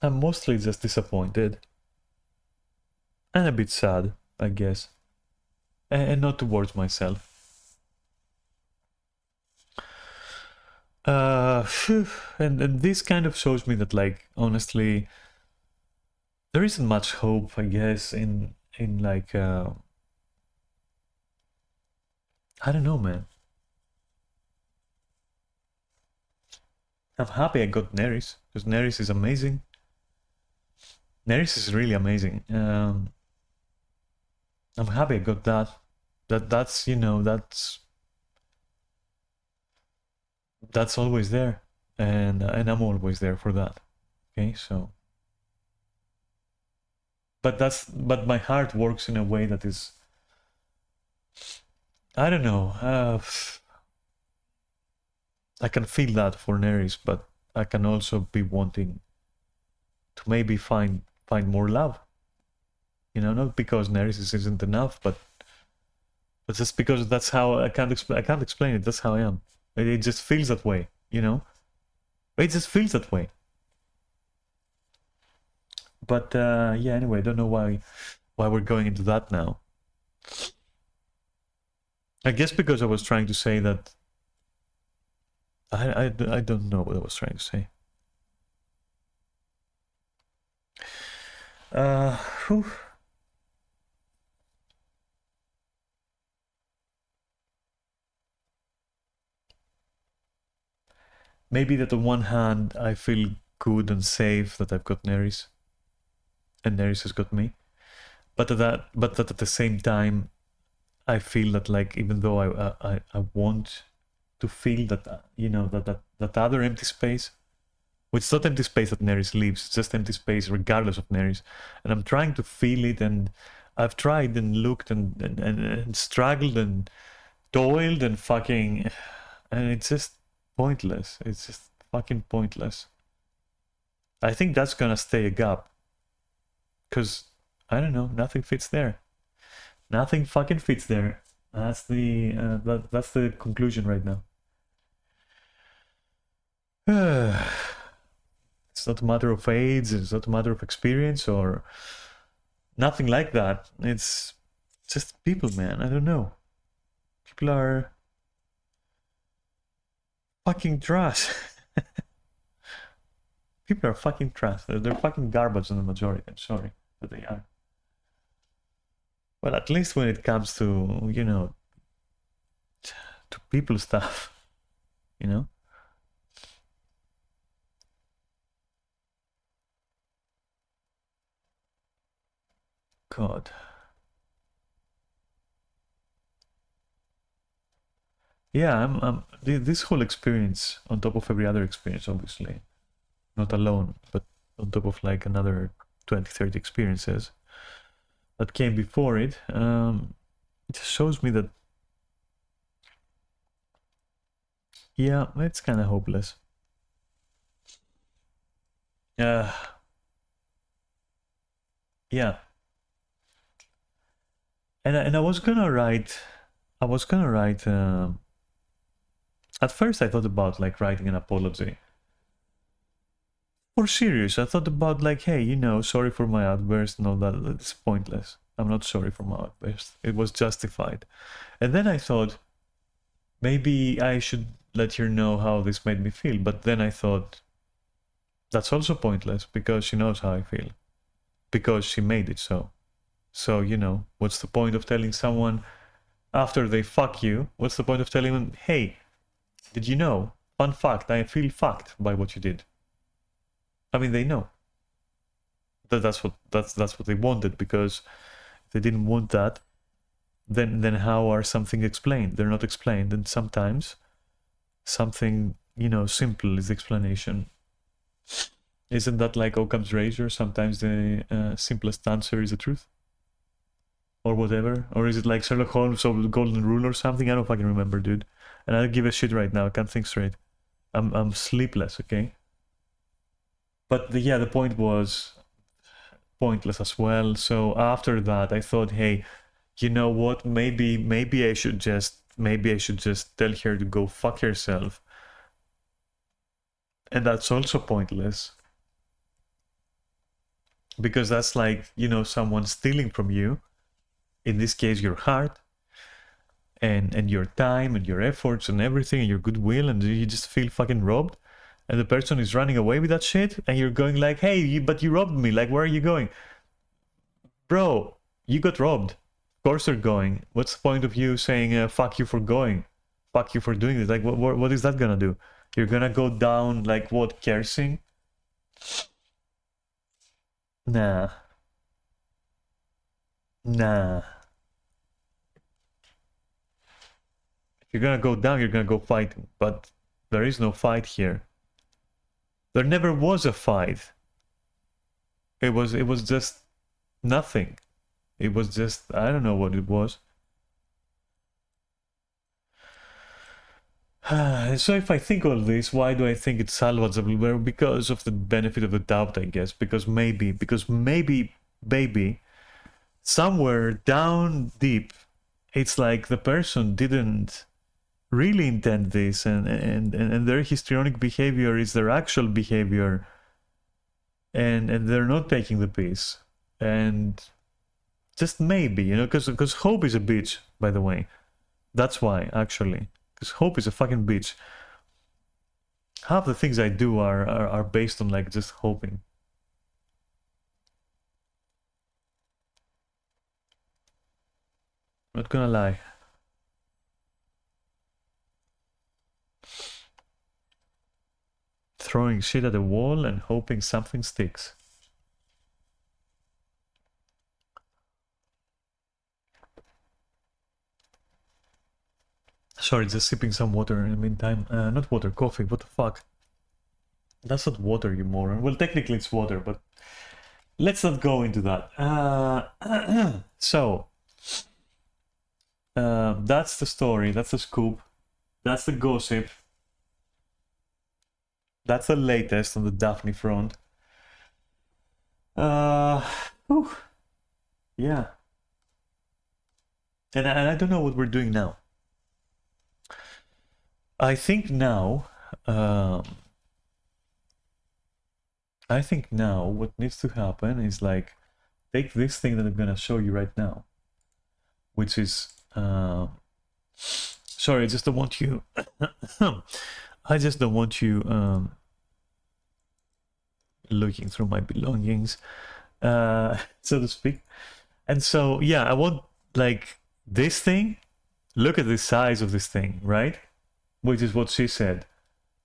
I'm mostly just disappointed and a bit sad, I guess, and not towards myself. Phew. And this kind of shows me that, like, honestly, there isn't much hope, I guess, in like, I don't know, man. I'm happy I got Neris, because Neris is amazing. Neris is really amazing. I'm happy I got that. That's, you know, that's always there, and I'm always there for that. Okay, so, but my heart works in a way that is, I don't know. I can feel that for Neris, but I can also be wanting to maybe find more love. You know, not because Neris isn't enough, but just because that's how I can't explain it. That's how I am. It just feels that way. You know, it just feels that way. But yeah. Anyway, I don't know why we're going into that now. I guess because I was trying to say that. I don't know what I was trying to say. Whew. maybe that on one hand I feel good and safe that I've got Neris, and Neris has got me, but that at the same time I feel that, like, even though I want to feel that, you know, that other empty space, which is not empty space that Neris leaves, it's just empty space regardless of Neris, and I'm trying to feel it, and I've tried and looked and struggled and toiled and fucking, and it's just pointless. It's just fucking pointless. I think that's gonna stay a gap, because I don't know, nothing fits there. Nothing fucking fits there. That's the that's the conclusion right now. It's not a matter of age, it's not a matter of experience or nothing like that. It's just people, man. I don't know. People are fucking trash. People are fucking trash. They're fucking garbage in the majority. I'm sorry, but they are. Well, at least when it comes to, you know, to people stuff, you know? God. Yeah, this whole experience, on top of every other experience, obviously, not alone, but on top of like another 20, 30 experiences that came before it, it just shows me that, yeah, it's kind of hopeless. Yeah. And I was gonna write, at first I thought about like writing an apology. For serious, I thought about like, hey, you know, sorry for my outburst and all that. It's pointless. I'm not sorry for my outburst. It was justified. And then I thought, maybe I should let her know how this made me feel. But then I thought, that's also pointless because she knows how I feel. Because she made it so. So, you know, what's the point of telling someone after they fuck you? What's the point of telling them, hey, did you know? Fun fact, I feel fucked by what you did. I mean, they know. That's what they wanted, because if they didn't want that, then how are something explained? They're not explained, and sometimes something, you know, simple is the explanation. Isn't that like Occam's razor? Sometimes the simplest answer is the truth, or whatever. Or is it like Sherlock Holmes or the Golden Rule or something? I don't fucking remember, dude. And I don't give a shit right now. I can't think straight. I'm sleepless, okay? But yeah, the point was pointless as well. So after that, I thought, hey, you know what? Maybe I should just tell her to go fuck herself. And that's also pointless, because that's like, you know, someone stealing from you, in this case your heart and your time and your efforts and everything and your goodwill, and you just feel fucking robbed, and the person is running away with that shit, and you're going like, hey, but you robbed me, like, where are you going? Bro, you got robbed. Of course they're going. What's the point of you saying fuck you for going? Fuck you for doing this? Like, what is that gonna do? You're gonna go down like what, cursing? Nah. Nah. If you're gonna go down, you're gonna go fighting. But there is no fight here. There never was a fight. It was just nothing. It was just, I don't know what it was. So if I think all this, why do I think it's salvageable? Well, because of the benefit of the doubt, I guess. Because maybe, baby, somewhere down deep, it's like the person didn't really intend this, and their histrionic behavior is their actual behavior, and they're not taking the piss. And just maybe, you know, because hope is a bitch, by the way. That's why, actually. Because hope is a fucking bitch. Half the things I do are based on like just hoping. Not gonna lie. throwing shit at the wall and hoping something sticks. Sorry, just sipping some water in the meantime. Not water, coffee, what the fuck? That's not water, you moron. Well, technically it's water, but let's not go into that. So, that's the story, that's the scoop, that's the gossip. That's the latest on the Daphne front. Whew. Yeah. And I don't know what we're doing now. I think now what needs to happen is like take this thing that I'm gonna show you right now, which is sorry, I just don't want you I just don't want you looking through my belongings, so to speak. And so yeah, I want like this thing. Look at the size of this thing, right? Which is what she said,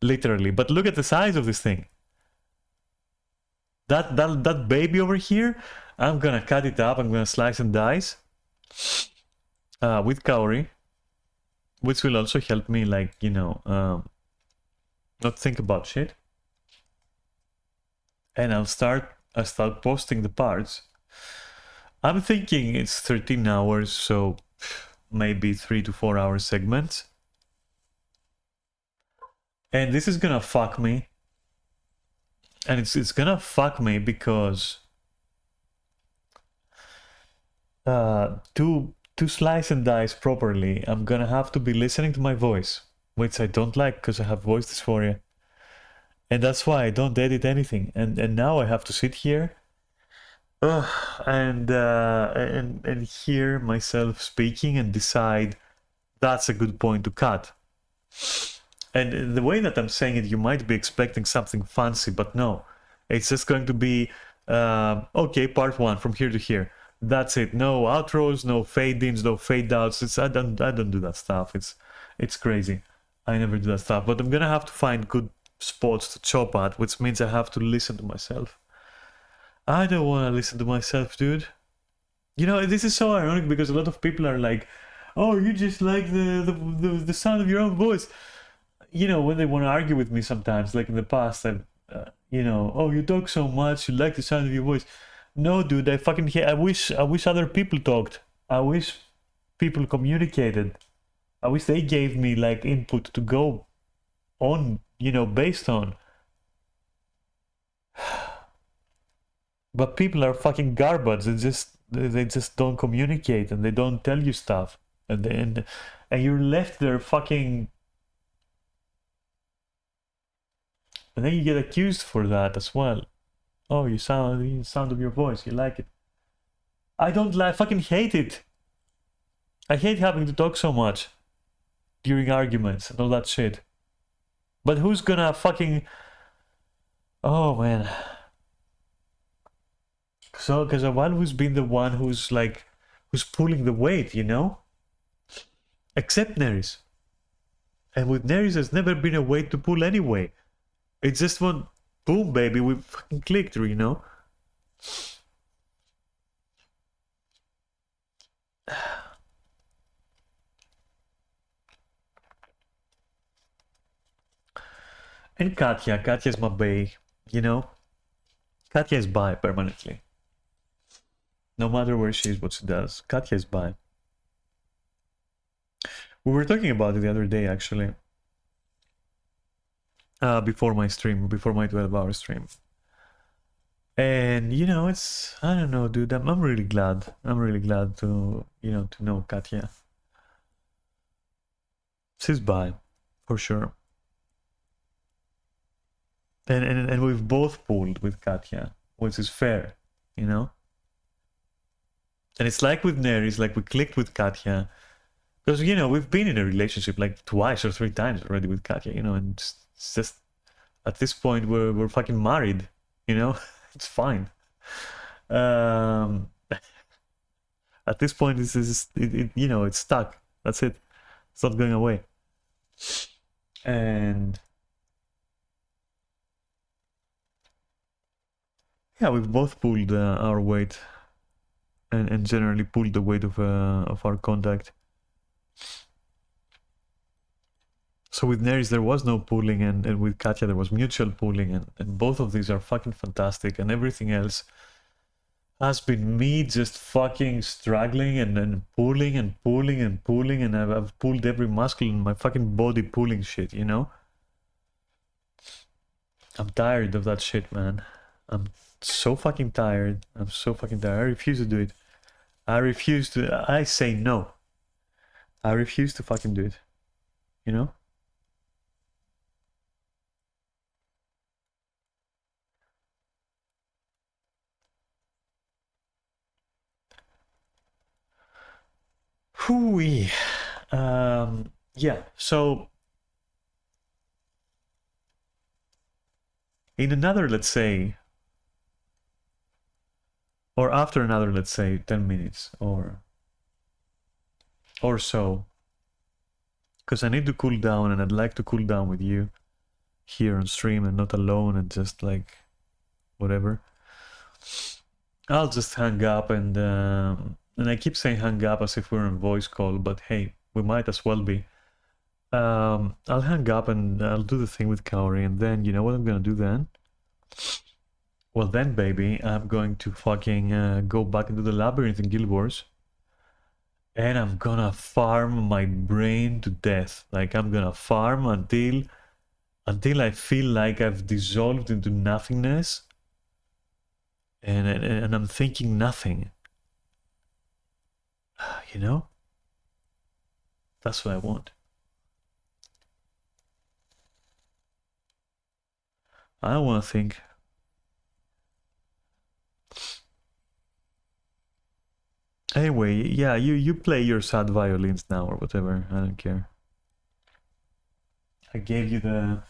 literally. But look at the size of this thing. That baby over here, I'm gonna cut it up. I'm gonna slice and dice with kauri, which will also help me, like, you know, not think about shit. And I'll start posting the parts. I'm thinking it's 13 hours, so maybe 3 to 4 hour segments. And this is gonna fuck me. And it's gonna fuck me because to slice and dice properly, I'm gonna have to be listening to my voice, which I don't like because I have voice dysphoria. And that's why I don't edit anything. And now I have to sit here and hear myself speaking and decide that's a good point to cut. And the way that I'm saying it, you might be expecting something fancy, but no. It's just going to be, okay, part 1, from here to here. That's it. No outros, no fade-ins, no fade-outs. I don't do that stuff. It's crazy. I never do that stuff. But I'm gonna have to find good spots to chop at, which means I have to listen to myself. I don't want to listen to myself, dude. You know, this is so ironic because a lot of people are like, oh, you just like the sound of your own voice. You know, when they want to argue with me sometimes, like in the past, I've, you know, oh, you talk so much, you like the sound of your voice. No, dude, I fucking hate. I wish other people talked. I wish people communicated. I wish they gave me like input to go on, you know, based on. But people are fucking garbage. They just don't communicate and they don't tell you stuff, and you're left there fucking. And then you get accused for that as well. Oh, the sound of your voice, you like it. I don't like, fucking hate it. I hate having to talk so much during arguments and all that shit. But who's gonna fucking... Oh, man. So, because I've always been the one who's like, who's pulling the weight, you know? Except Neris. And with Neris, there's never been a weight to pull anyway. It's just one, boom, baby, we fucking clicked, you know? And Katya's my bae, you know? Katya is bi permanently. No matter where she is, what she does, Katya is bi. We were talking about it the other day, actually. Before my stream, before my 12-hour stream. And, you know, it's, I don't know, dude, I'm really glad. I'm really glad to, you know, to know Katya. She's bi, for sure. And we've both pulled with Katya, which is fair, you know? And it's like with Neris, like we clicked with Katya. Because, you know, we've been in a relationship like twice or 3 times already with Katya, you know, and it's just, at this point, we're fucking married, you know? It's fine. At this point, this is, you know, it's stuck. That's it. It's not going away. And Yeah, we've both pulled our weight, and generally pulled the weight of our contact. So with Neris there was no pulling, and with Katya there was mutual pulling, and both of these are fucking fantastic, and everything else has been me just fucking struggling and pulling and pulling and pulling, and I've pulled every muscle in my fucking body pulling shit, you know? I'm tired of that shit, man. I'm so fucking tired. I'm so fucking tired. I refuse to do it. I refuse to. I say no. I refuse to fucking do it. You know? Hooey. Yeah, so in another, let's say, or after another, let's say, 10 minutes or so, because I need to cool down, and I'd like to cool down with you here on stream and not alone and just like whatever. I'll just hang up, and I keep saying hang up as if we're on voice call, but hey, we might as well be. I'll hang up and I'll do the thing with Kaori, and then you know what I'm gonna do then? Well then, baby, I'm going to fucking go back into the labyrinth in Guild Wars, and I'm gonna farm my brain to death. Like I'm gonna farm until I feel like I've dissolved into nothingness, and I'm thinking nothing. You know? That's what I want. I don't want to think. Anyway, yeah, you play your sad violins now or whatever. I don't care. I gave you the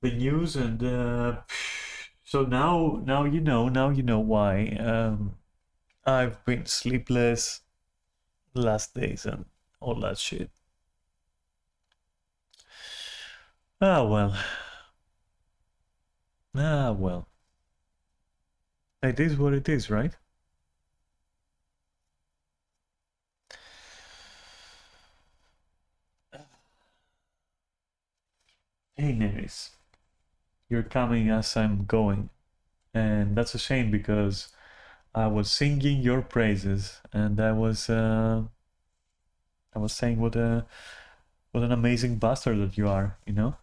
news, and so now you know why I've been sleepless the last days and all that shit. Ah well. Ah well. It is what it is, right? Hey Neris, you're coming as I'm going, and that's a shame because I was singing your praises, and I was saying what an amazing bastard that you are, you know?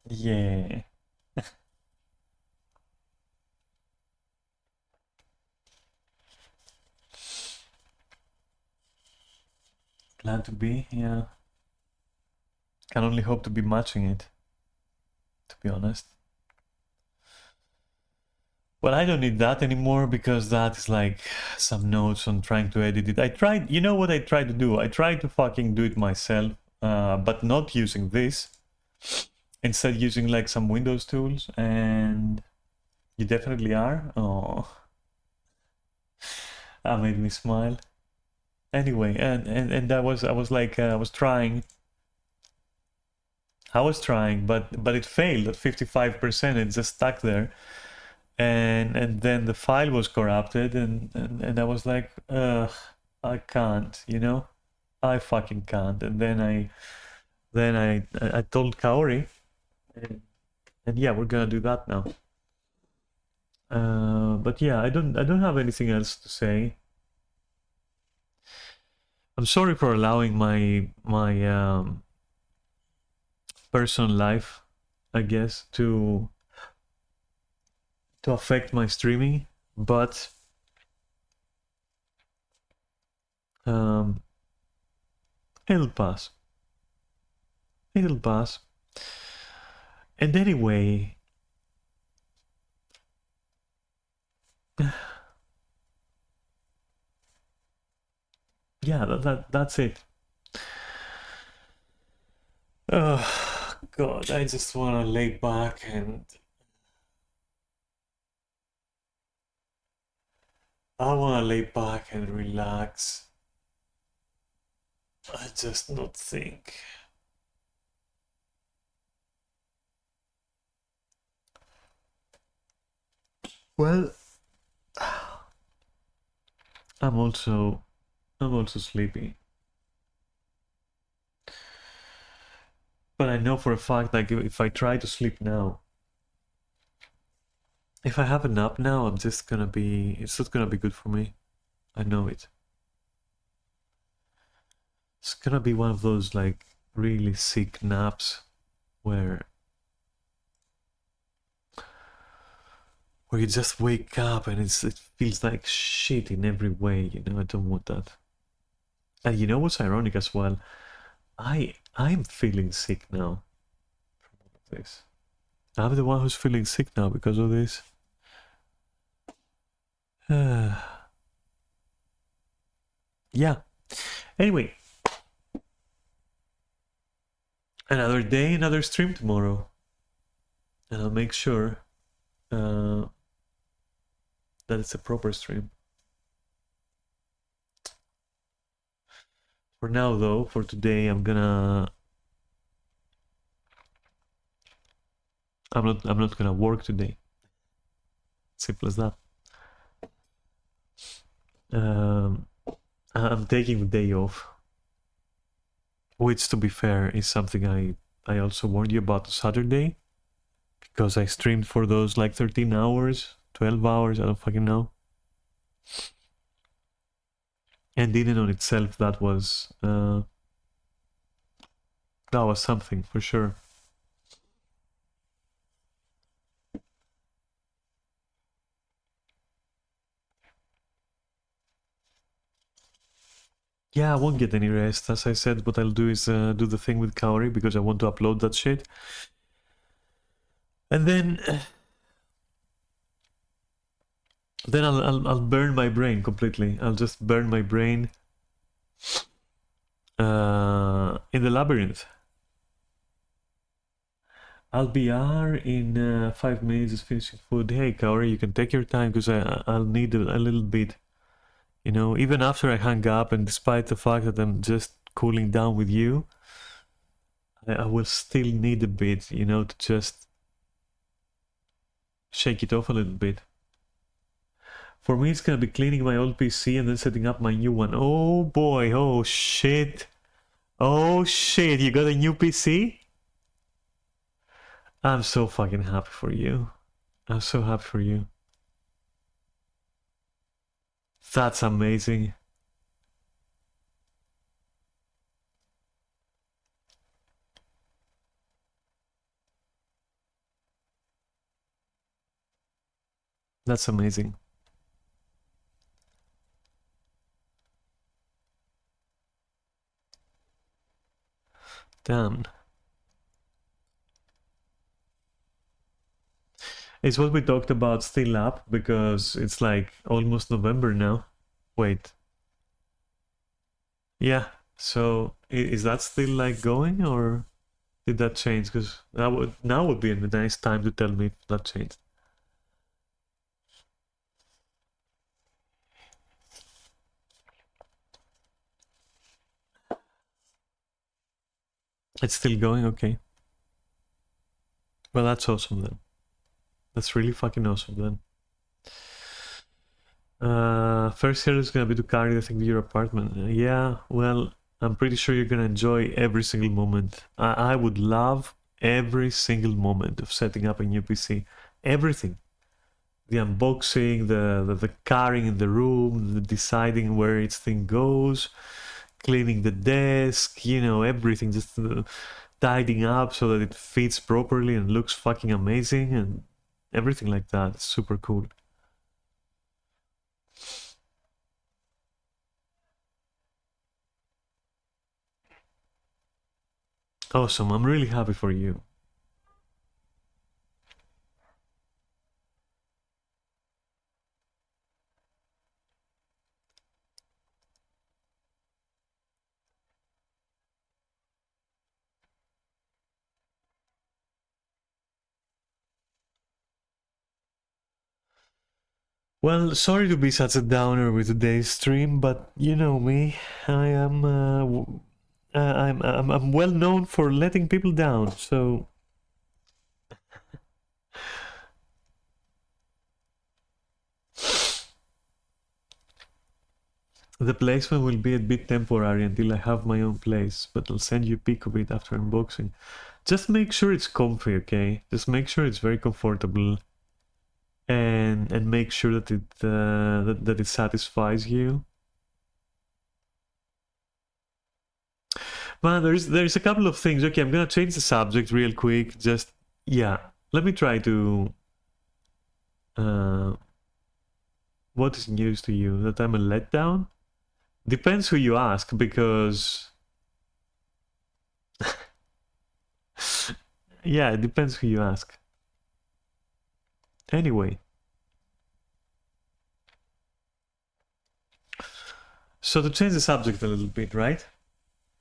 Yeah. Glad to be, yeah. Can only hope to be matching it, to be honest. But I don't need that anymore because that is like some notes on trying to edit it. I tried, you know what I tried to do? I tried to fucking do it myself, but not using this. Instead using like some Windows tools, and you definitely are. Oh, that made me smile. Anyway, and I was like I was trying, but it failed at 55%. It just stuck there, and then the file was corrupted, and I was like, ugh, I can't, you know, I fucking can't. And then I told Kaori, and yeah, we're gonna do that now. But yeah, I don't have anything else to say. I'm sorry for allowing my personal life, I guess, to affect my streaming, but um, it'll pass. It'll pass. And anyway, yeah, that's it. Oh God, I just wanna lay back and relax. I just not think. Well, I'm also sleepy. But I know for a fact, like, if I try to sleep now, if I have a nap now, I'm just gonna be, it's not gonna be good for me. I know it. It's gonna be one of those, like, really sick naps where you just wake up and it feels like shit in every way, you know. I don't want that. And you know what's ironic as well? I'm feeling sick now from all of this. I'm the one who's feeling sick now because of this. Yeah. Anyway, another day, another stream tomorrow, and I'll make sure that it's a proper stream. For now, though, for today, I'm not gonna work today. Simple as that. I'm taking the day off, which, to be fair, is something I also warned you about Saturday, because I streamed for those like 13 hours, 12 hours, I don't fucking know. And in and on itself, that was something for sure. Yeah, I won't get any rest. As I said, what I'll do is do the thing with Kaori, because I want to upload that shit. And then I'll burn my brain completely. I'll just burn my brain in the labyrinth. I'll be in 5 minutes, just finishing food. Hey, Kaori, you can take your time, because I'll need a little bit. You know, even after I hang up, and despite the fact that I'm just cooling down with you, I will still need a bit, you know, to just shake it off a little bit. For me, it's gonna be cleaning my old PC and then setting up my new one. Oh boy, oh shit. Oh shit, you got a new PC? I'm so fucking happy for you. I'm so happy for you. That's amazing. That's amazing. Damn. It's what we talked about still up, because it's like almost November now. Wait. Yeah, so is that still like going, or did that change? Because now would be a nice time to tell me if that changed. It's still going, okay. Well, that's awesome then. That's really fucking awesome then. First here is gonna be to carry the thing to your apartment. Yeah, well, I'm pretty sure you're gonna enjoy every single moment. I would love every single moment of setting up a new PC. Everything. The unboxing, the carrying in the room, the deciding where each thing goes, cleaning the desk, you know, everything, just tidying up so that it fits properly and looks fucking amazing, and everything like that. It's super cool. Awesome, I'm really happy for you. Well, sorry to be such a downer with today's stream, but you know me, I am I'm well known for letting people down, so The placement will be a bit temporary until I have my own place, but I'll send you a pic of it after unboxing. Just make sure it's comfy, okay? Just make sure it's very comfortable, and make sure that it satisfies you. Man, there's a couple of things. Okay, I'm gonna change the subject real quick. Just yeah, let me try to. What is news to you? That I'm a letdown? Depends who you ask, because yeah, it depends who you ask. Anyway, so to change the subject a little bit, right?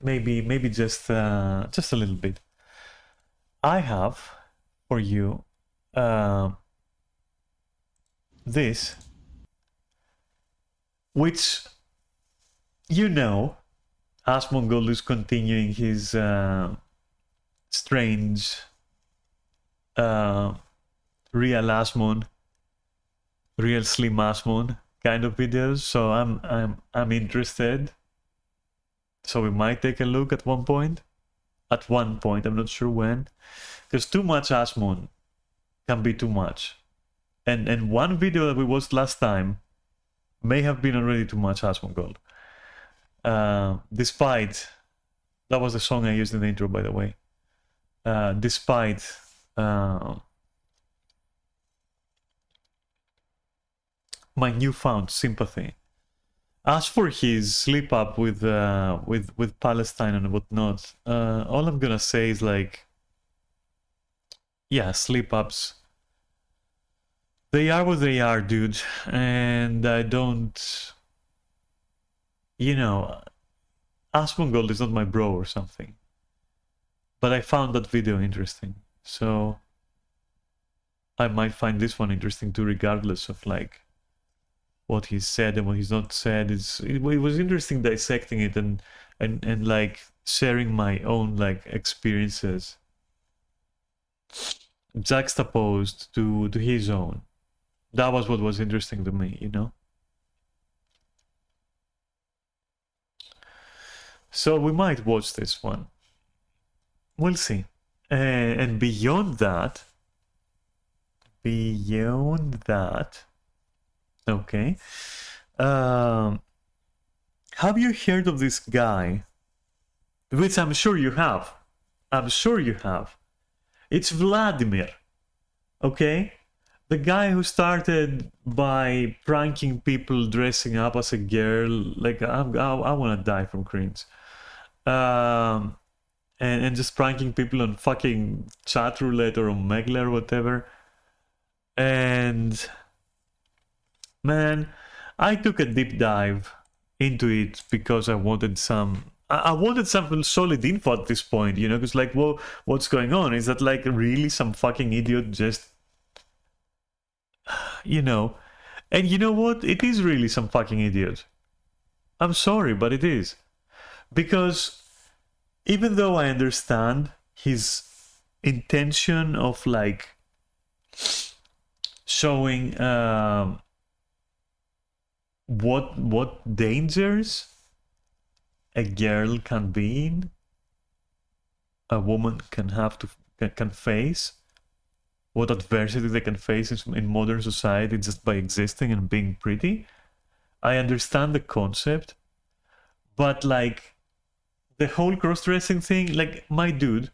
Maybe just a little bit. I have for you this, which, you know, Asmongold is continuing his strange real Asmon, real Slim Asmon kind of videos. So I'm interested. So we might take a look at one point. At one point, I'm not sure when, because too much Asmon can be too much. And one video that we watched last time may have been already too much Asmongold. Despite, that was the song I used in the intro, by the way. Despite my newfound sympathy. As for his slip up with Palestine and whatnot, all I'm gonna say is like, yeah, slip ups. They are what they are, dude, and I don't, you know, Asmongold is not my bro or something. But I found that video interesting, so I might find this one interesting too, regardless of like what he said and what he's not said. It was interesting dissecting it and like sharing my own like experiences juxtaposed to his own. That was what was interesting to me, you know. So we might watch this one. We'll see. And beyond that, okay. Have you heard of this guy? Which I'm sure you have. I'm sure you have. It's Vladimir. Okay? The guy who started by pranking people dressing up as a girl. Like, I want to die from cringe. And just pranking people on fucking chat roulette or Omegle or whatever. And man, I took a deep dive into it because I wanted some solid info at this point, you know, because like, well, what's going on? Is that like really some fucking idiot just, you know? And you know what? It is really some fucking idiot. I'm sorry, but it is. Because even though I understand his intention of like showing what dangers a girl can be in, a woman can have to can face, what adversity they can face in modern society just by existing and being pretty. I understand the concept, but like the whole cross-dressing thing, like, my dude,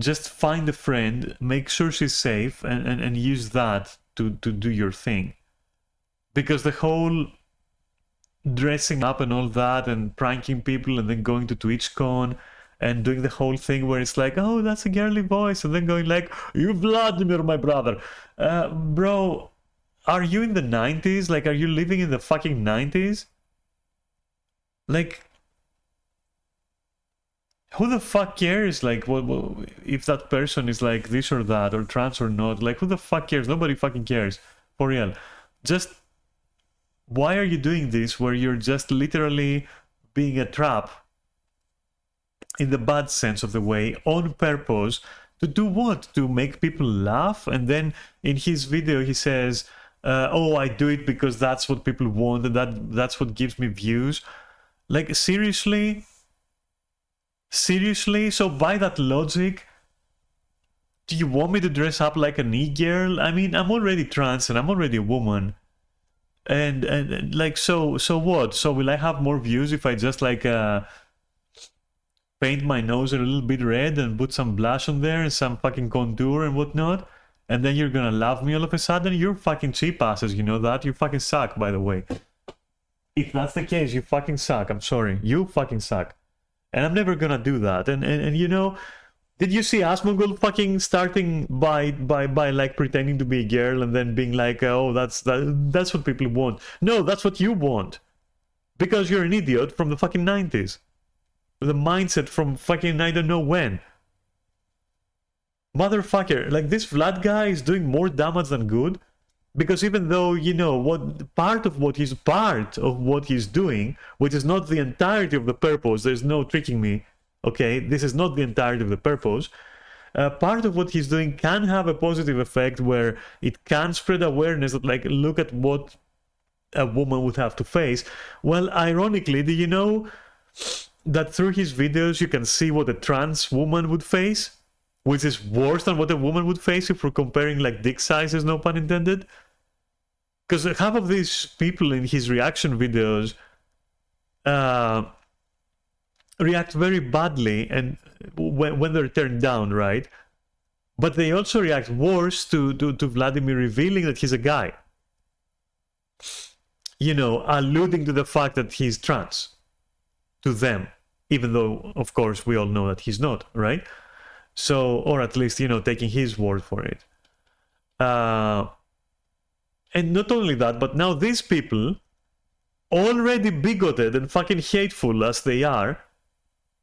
just find a friend, make sure she's safe, and use that to do your thing. Because the whole dressing up and all that and pranking people and then going to TwitchCon and doing the whole thing where it's like, oh, that's a girly voice, and then going like, you Vladimir, my brother. Bro, are you in the 90s? Like, are you living in the fucking 90s? Like, who the fuck cares, like, what if that person is like this or that, or trans or not? Like, who the fuck cares? Nobody fucking cares. For real. Just, why are you doing this where you're just literally being a trap, in the bad sense of the way, on purpose, to do what? To make people laugh? And then in his video he says, oh, I do it because that's what people want and that's what gives me views. Like, seriously? Seriously? So by that logic, do you want me to dress up like an e-girl? I mean, I'm already trans and I'm already a woman. And like, so what? So will I have more views if I just like paint my nose a little bit red and put some blush on there and some fucking contour and whatnot? And then you're gonna love me all of a sudden? You're fucking cheap asses, you know that? You fucking suck, by the way. If that's the case, you fucking suck. I'm sorry. You fucking suck. And I'm never gonna do that. And you know, did you see Asmongold fucking starting by like pretending to be a girl and then being like, oh, that's what people want. No, that's what you want. Because you're an idiot from the fucking 90s. With a mindset from fucking I don't know when. Motherfucker, like this Vlad guy is doing more damage than good. Because even though, you know, part of what he's doing, which is not the entirety of the purpose, there's no tricking me, okay, this is not the entirety of the purpose, part of what he's doing can have a positive effect where it can spread awareness that, like, look at what a woman would have to face. Well, ironically, do you know that through his videos you can see what a trans woman would face? Which is worse than what a woman would face if we're comparing, like, dick sizes, no pun intended? Because half of these people in his reaction videos react very badly and when they're turned down, right? But they also react worse to Vladimir revealing that he's a guy. You know, alluding to the fact that he's trans. To them. Even though, of course, we all know that he's not, right? So, or at least, you know, taking his word for it. And not only that, but now these people, already bigoted and fucking hateful as they are,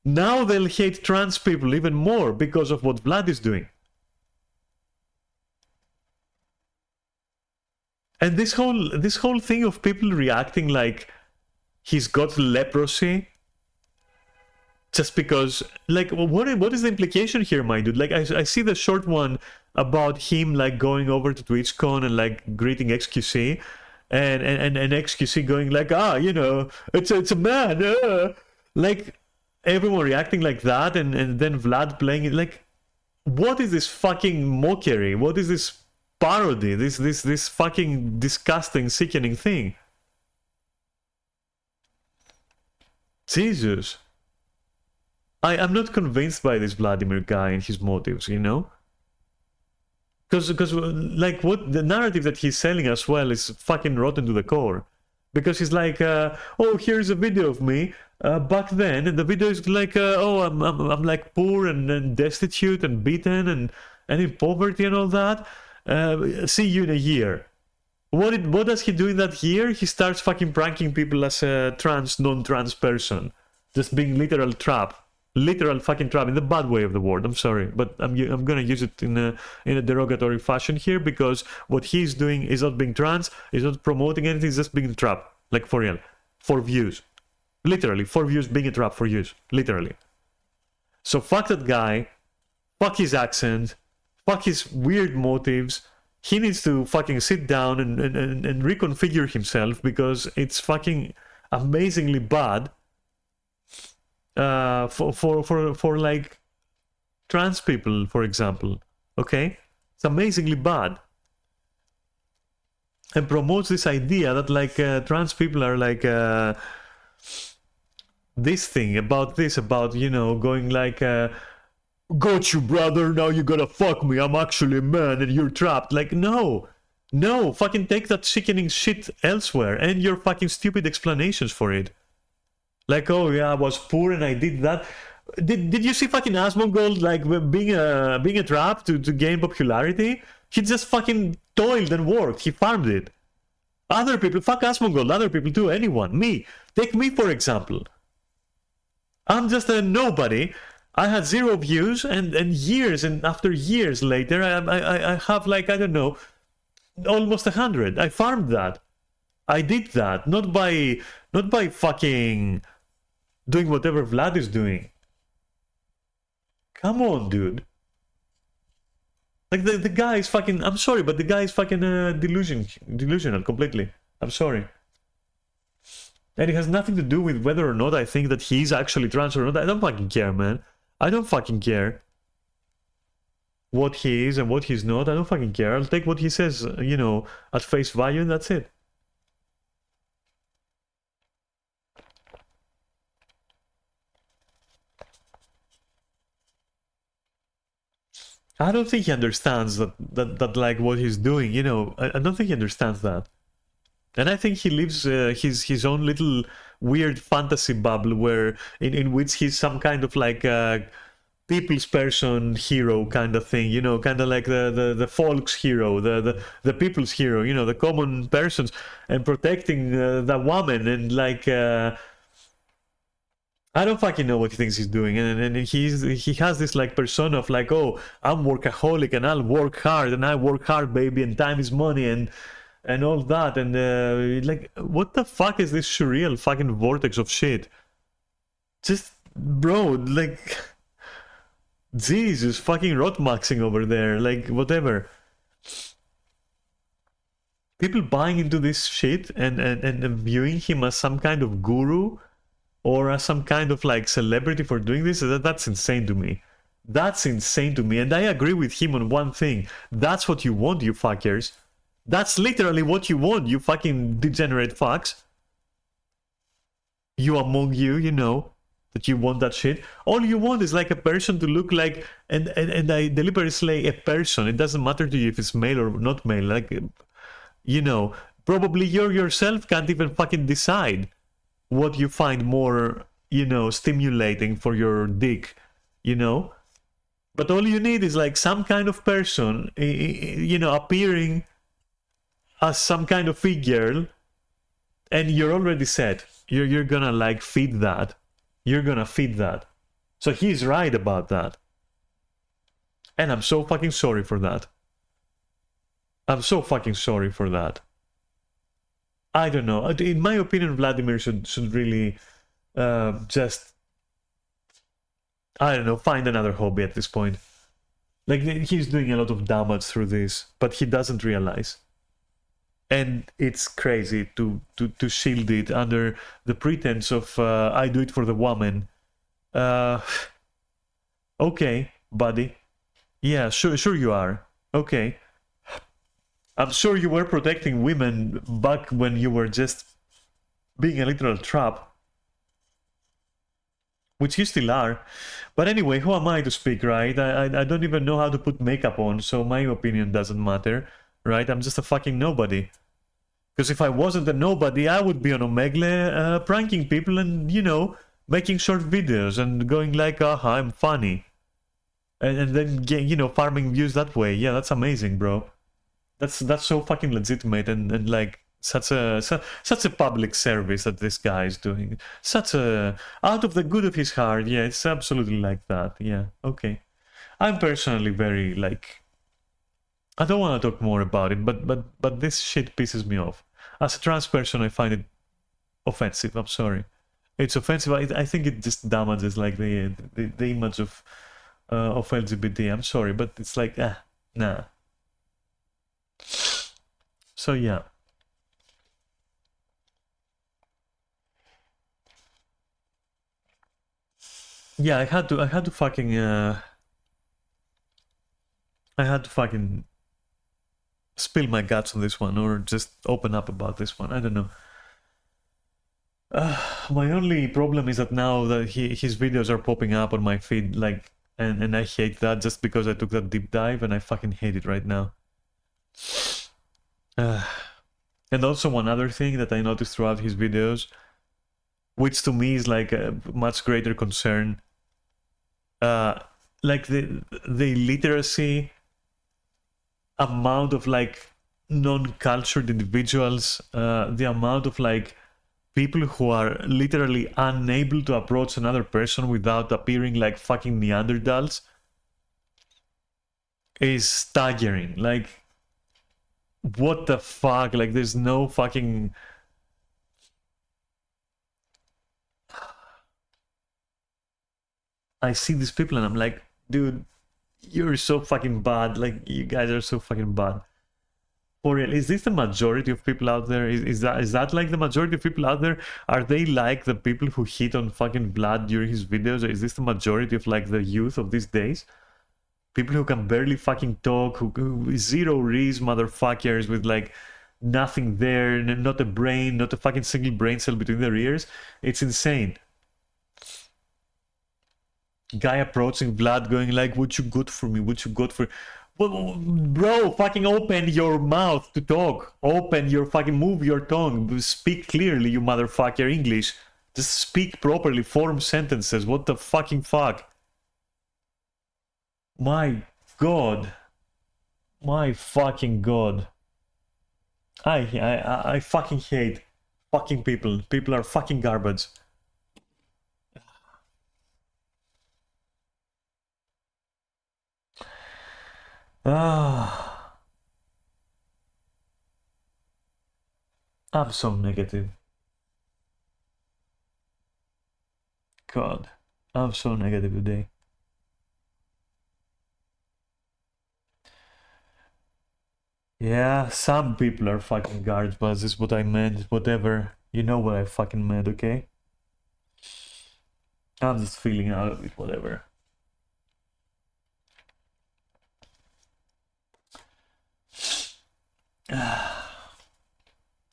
now they'll hate trans people even more because of what Vlad is doing. And this whole thing of people reacting like he's got leprosy just because, like, what is the implication here, my dude? Like, I see the short one about him, like, going over to TwitchCon and, like, greeting XQC, and XQC going, like, you know, it's a man, like, everyone reacting like that, and then Vlad playing it, like, what is this fucking mockery? What is this parody? This fucking disgusting, sickening thing? Jesus. I'm not convinced by this Vladimir guy and his motives, you know? Because like, what the narrative that he's selling as well is fucking rotten to the core. Because he's like, oh, here's a video of me back then, and the video is like, oh, I'm like poor and destitute and beaten and in poverty and all that. See you in a year. What does he do in that year? He starts fucking pranking people as a non-trans person, just being literal fucking trap in the bad way of the word. I'm sorry, but I'm gonna use it in a derogatory fashion here, because what he's doing is not being trans, he's not promoting anything, he's just being a trap, like, for real, for views, literally for views, being a trap for views, literally. So fuck that guy, fuck his accent, fuck his weird motives. He needs to fucking sit down and reconfigure himself, because it's fucking amazingly bad. For like trans people, for example, okay, it's amazingly bad, and promotes this idea that, like, trans people are like this thing about you know, going like, got you, brother, now you gotta fuck me, I'm actually a man and you're trapped. Like, no, fucking take that sickening shit elsewhere and your fucking stupid explanations for it. Like, oh yeah, I was poor and I did that. Did you see fucking Asmongold, like, being a trap to gain popularity? He just fucking toiled and worked. He farmed it. Other people, fuck Asmongold, other people too, anyone. Me. Take me, for example. I'm just a nobody. I had 0 views, and years and after years later, I have, like, I don't know, almost 100. I farmed that. I did that. Not by fucking doing whatever Vlad is doing. Come on, dude. Like the guy is fucking. I'm sorry, but the guy is fucking delusional completely. I'm sorry. And it has nothing to do with whether or not I think that he's actually trans or not. I don't fucking care, man. I don't fucking care what he is and what he's not. I don't fucking care. I'll take what he says, you know, at face value, and that's it. I don't think he understands that like what he's doing, you know. I don't think he understands that. And I think he lives his own little weird fantasy bubble where in which he's some kind of like people's person hero kind of thing, you know, kind of like the folks hero, the people's hero, you know, the common persons, and protecting the woman, and like I don't fucking know what he thinks he's doing, and he has this like persona of like, oh, I'm workaholic and I'll work hard and I work hard, baby, and time is money, and all that, and like, what the fuck is this surreal fucking vortex of shit? Just, bro, like, Jesus, fucking rotmaxing over there, like, whatever. People buying into this shit and viewing him as some kind of guru or as some kind of like celebrity for doing this, that's insane to me. That's insane to me, and I agree with him on one thing. That's what you want, you fuckers. That's literally what you want, you fucking degenerate fucks. You among you, you know, that you want that shit. All you want is like a person to look like, and I deliberately say a person. It doesn't matter to you if it's male or not male. Like, you know, probably you yourself can't even fucking decide what you find more, you know, stimulating for your dick, you know? But all you need is like some kind of person, you know, appearing as some kind of figure, and you're already set. You're gonna like feed that. You're gonna feed that. So he's right about that. And I'm so fucking sorry for that. I'm so fucking sorry for that. I don't know. In my opinion, Vladimir should really just, I don't know, find another hobby at this point. Like, he's doing a lot of damage through this, but he doesn't realize. And it's crazy to shield it under the pretense of I do it for the woman. Okay, buddy. Yeah, sure you are. Okay. I'm sure you were protecting women back when you were just being a literal trap. Which you still are. But anyway, who am I to speak, right? I don't even know how to put makeup on, so my opinion doesn't matter, right? I'm just a fucking nobody. Because if I wasn't a nobody, I would be on Omegle pranking people and, you know, making short videos and going like, aha, I'm funny. And then, you know, farming views that way. Yeah, that's amazing, bro. That's so fucking legitimate and like such a public service that this guy is doing. Such a, out of the good of his heart. Yeah, it's absolutely like that. Yeah, okay. I'm personally very like, I don't want to talk more about it, but this shit pisses me off. As a trans person, I find it offensive. I'm sorry, it's offensive. I think it just damages like the image of LGBT. I'm sorry, but it's like nah. So yeah. Yeah, I had to fucking I had to fucking spill my guts on this one, or just open up about this one. I don't know. My only problem is that now that his videos are popping up on my feed, like, and I hate that just because I took that deep dive, and I fucking hate it right now. And also one other thing that I noticed throughout his videos, which to me is like a much greater concern, like the literacy amount of like non-cultured individuals, the amount of like people who are literally unable to approach another person without appearing like fucking Neanderthals is staggering. Like, what the fuck? Like, there's no fucking... I see these people and I'm like, dude, You're so fucking bad. Like, you guys are so fucking bad. For real, is this the majority of people out there? Is that like the majority of people out there? Are they like the people who hit on fucking Vlad during his videos? Or is this the majority of like the youth of these days? People who can barely fucking talk, who zero rees motherfuckers with like nothing there, not a brain, not a fucking single brain cell between their ears. It's insane. Guy approaching Vlad going like, what you got for me? What you got for... Well, bro, fucking open your mouth to talk. Open your fucking... Move your tongue. Speak clearly, you motherfucker. English. Just speak properly. Form sentences. What the fucking fuck? My god. My fucking god. I fucking hate fucking people. People are fucking garbage. Ah, I'm so negative. God, I'm so negative today. Yeah, some people are fucking garbage, but this is what I meant. Whatever. You know what I fucking meant, okay? I'm just feeling out of it, whatever.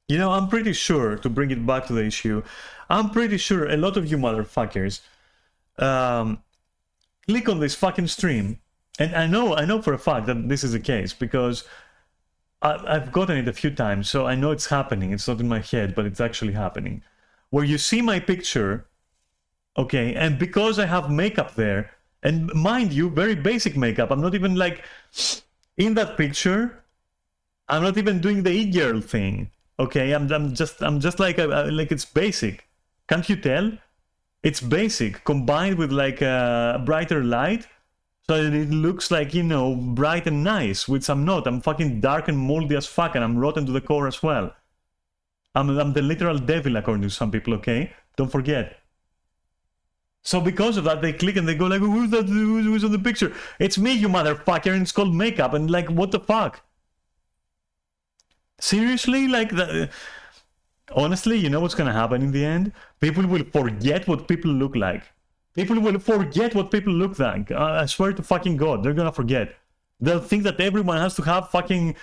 You know, I'm pretty sure, to bring it back to the issue, I'm pretty sure a lot of you motherfuckers click on this fucking stream, and I know for a fact that this is the case, because I've gotten it a few times, so I know it's happening. It's not in my head, but it's actually happening. Where you see my picture, okay, and because I have makeup there, and mind you, very basic makeup, I'm not even like, in that picture, I'm not even doing the e-girl thing. Okay, I'm just like like it's basic. Can't you tell? It's basic combined with like a brighter light, so that it looks like, you know, bright and nice. Which I'm not. I'm fucking dark and moldy as fuck, and I'm rotten to the core as well. I'm the literal devil according to some people. Okay, don't forget. So because of that, they click and they go like, "Who's that? Who's on the picture? It's me, you motherfucker!" And it's called makeup. And like, what the fuck? Seriously, like honestly, you know what's gonna happen in the end? People will forget what people look like. People will forget what people look like. I swear to fucking God, they're gonna forget. They'll think that everyone has to have fucking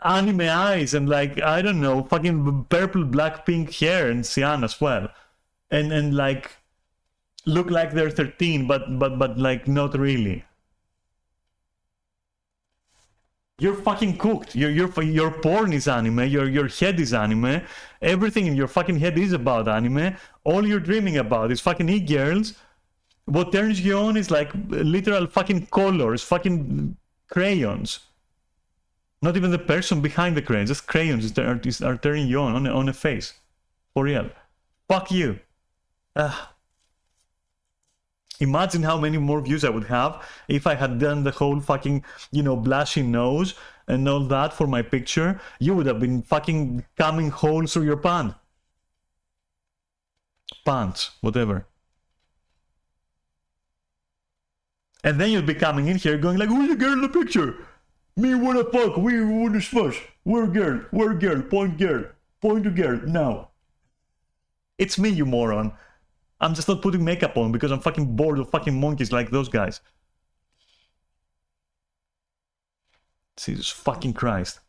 anime eyes and like, I don't know, fucking purple, black, pink hair and cyan as well, and like look like they're 13, but like not really. You're fucking cooked. Your porn is anime. Your head is anime. Everything in your fucking head is about anime. All you're dreaming about is fucking e-girls. What turns you on is like literal fucking colors, fucking crayons. Not even the person behind the crayons, just crayons are turning you on a face. For real. Fuck you. Imagine how many more views I would have if I had done the whole fucking, you know, blushing nose and all that for my picture. You would have been fucking coming holes through your pants, whatever. And then you'll be coming in here going like, who's the girl in the picture? Me wanna fuck, we wanna smash. Where girl, point to girl, now. It's me, you moron. I'm just not putting makeup on because I'm fucking bored of fucking monkeys like those guys. Jesus fucking Christ.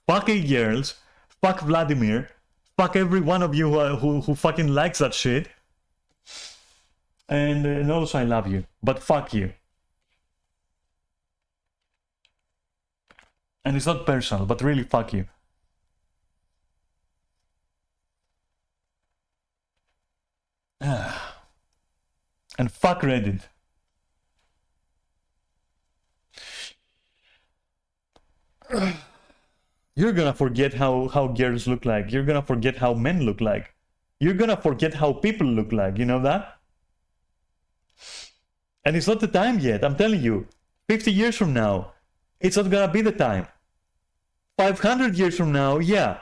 Fuck girls. Fuck Vladimir. Fuck every one of you who fucking likes that shit. And also I love you. But fuck you. And it's not personal, but really fuck you. And fuck Reddit. You're gonna forget how girls look like. You're gonna forget how men look like. You're gonna forget how people look like. You know that? And it's not the time yet. I'm telling you. 50 years from now, it's not gonna be the time. 500 years from now, yeah,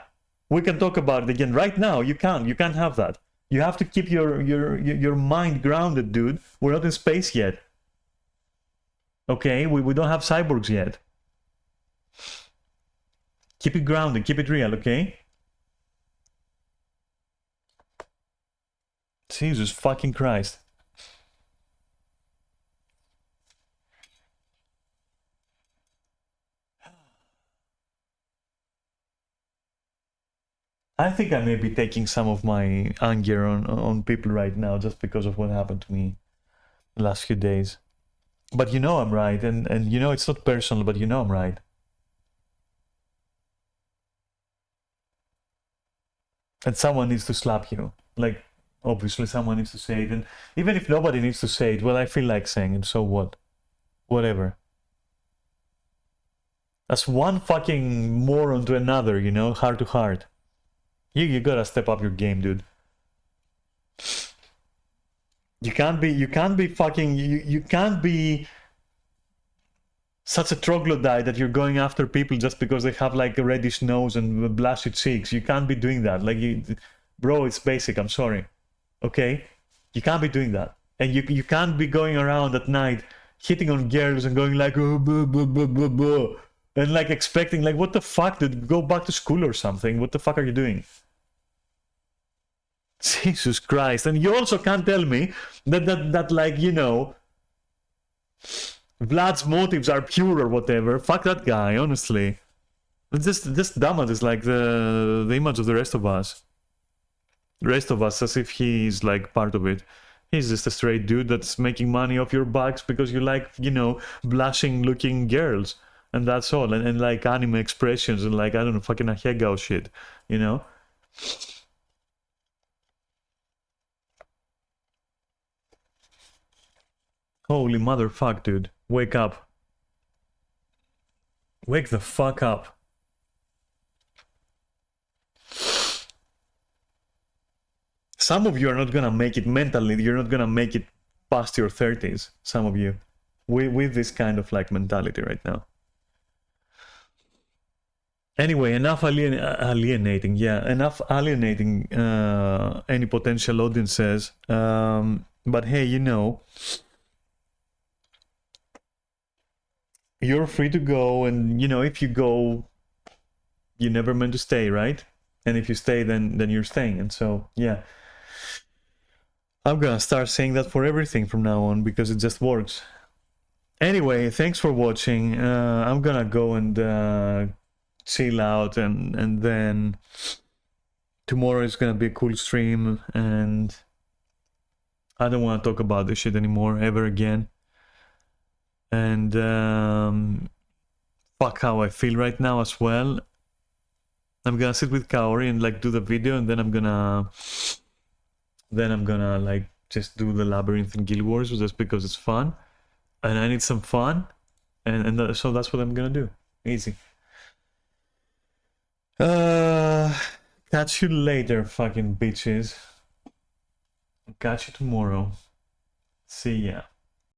we can talk about it again. Right now, you can't. You can't have that. You have to keep your mind grounded, dude. We're not in space yet. Okay, we don't have cyborgs yet. Keep it grounded, keep it real, okay? Jesus fucking Christ. I think I may be taking some of my anger on people right now just because of what happened to me the last few days. But you know I'm right, and you know it's not personal, but you know I'm right. And someone needs to slap you. Like, obviously someone needs to say it. And even if nobody needs to say it, well, I feel like saying it, so what? Whatever. That's one fucking moron to another, you know, heart to heart. You gotta step up your game, dude. You can't be fucking, you can't be such a troglodyte that you're going after people just because they have like a reddish nose and blushy cheeks. You can't be doing that. Like, bro, it's basic. I'm sorry. Okay, you can't be doing that, and you can't be going around at night hitting on girls and going like, oh, blah, blah, blah, blah, blah, and like expecting, like, what the fuck, dude? Go back to school or something. What the fuck are you doing? Jesus Christ! And you also can't tell me that like, you know, Vlad's motives are pure or whatever. Fuck that guy, honestly. This dumbass is like the image of the rest of us. The rest of us, as if he's like part of it. He's just a straight dude that's making money off your backs because you like, you know, blushing looking girls. And that's all. And like anime expressions and like, I don't know, fucking Ahegao shit, you know? Holy motherfuck, dude. Wake up. Wake the fuck up. Some of you are not gonna make it mentally. You're not gonna make it past your 30s. Some of you. With this kind of like mentality right now. Anyway, enough alienating. Yeah, enough alienating any potential audiences. But hey, you know, you're free to go, and you know, if you go, you never meant to stay, right? And if you stay, then you're staying. And so, yeah, I'm gonna start saying that for everything from now on because it just works. Anyway, thanks for watching. I'm gonna go and chill out, and then tomorrow is gonna be a cool stream, and I don't want to talk about this shit anymore ever again. And fuck how I feel right now as well. I'm gonna sit with Kaori and like do the video, and then I'm gonna like just do the labyrinth in Guild Wars just because it's fun, and I need some fun, and so that's what I'm gonna do. Easy. Catch you later, fucking bitches. Catch you tomorrow. See ya.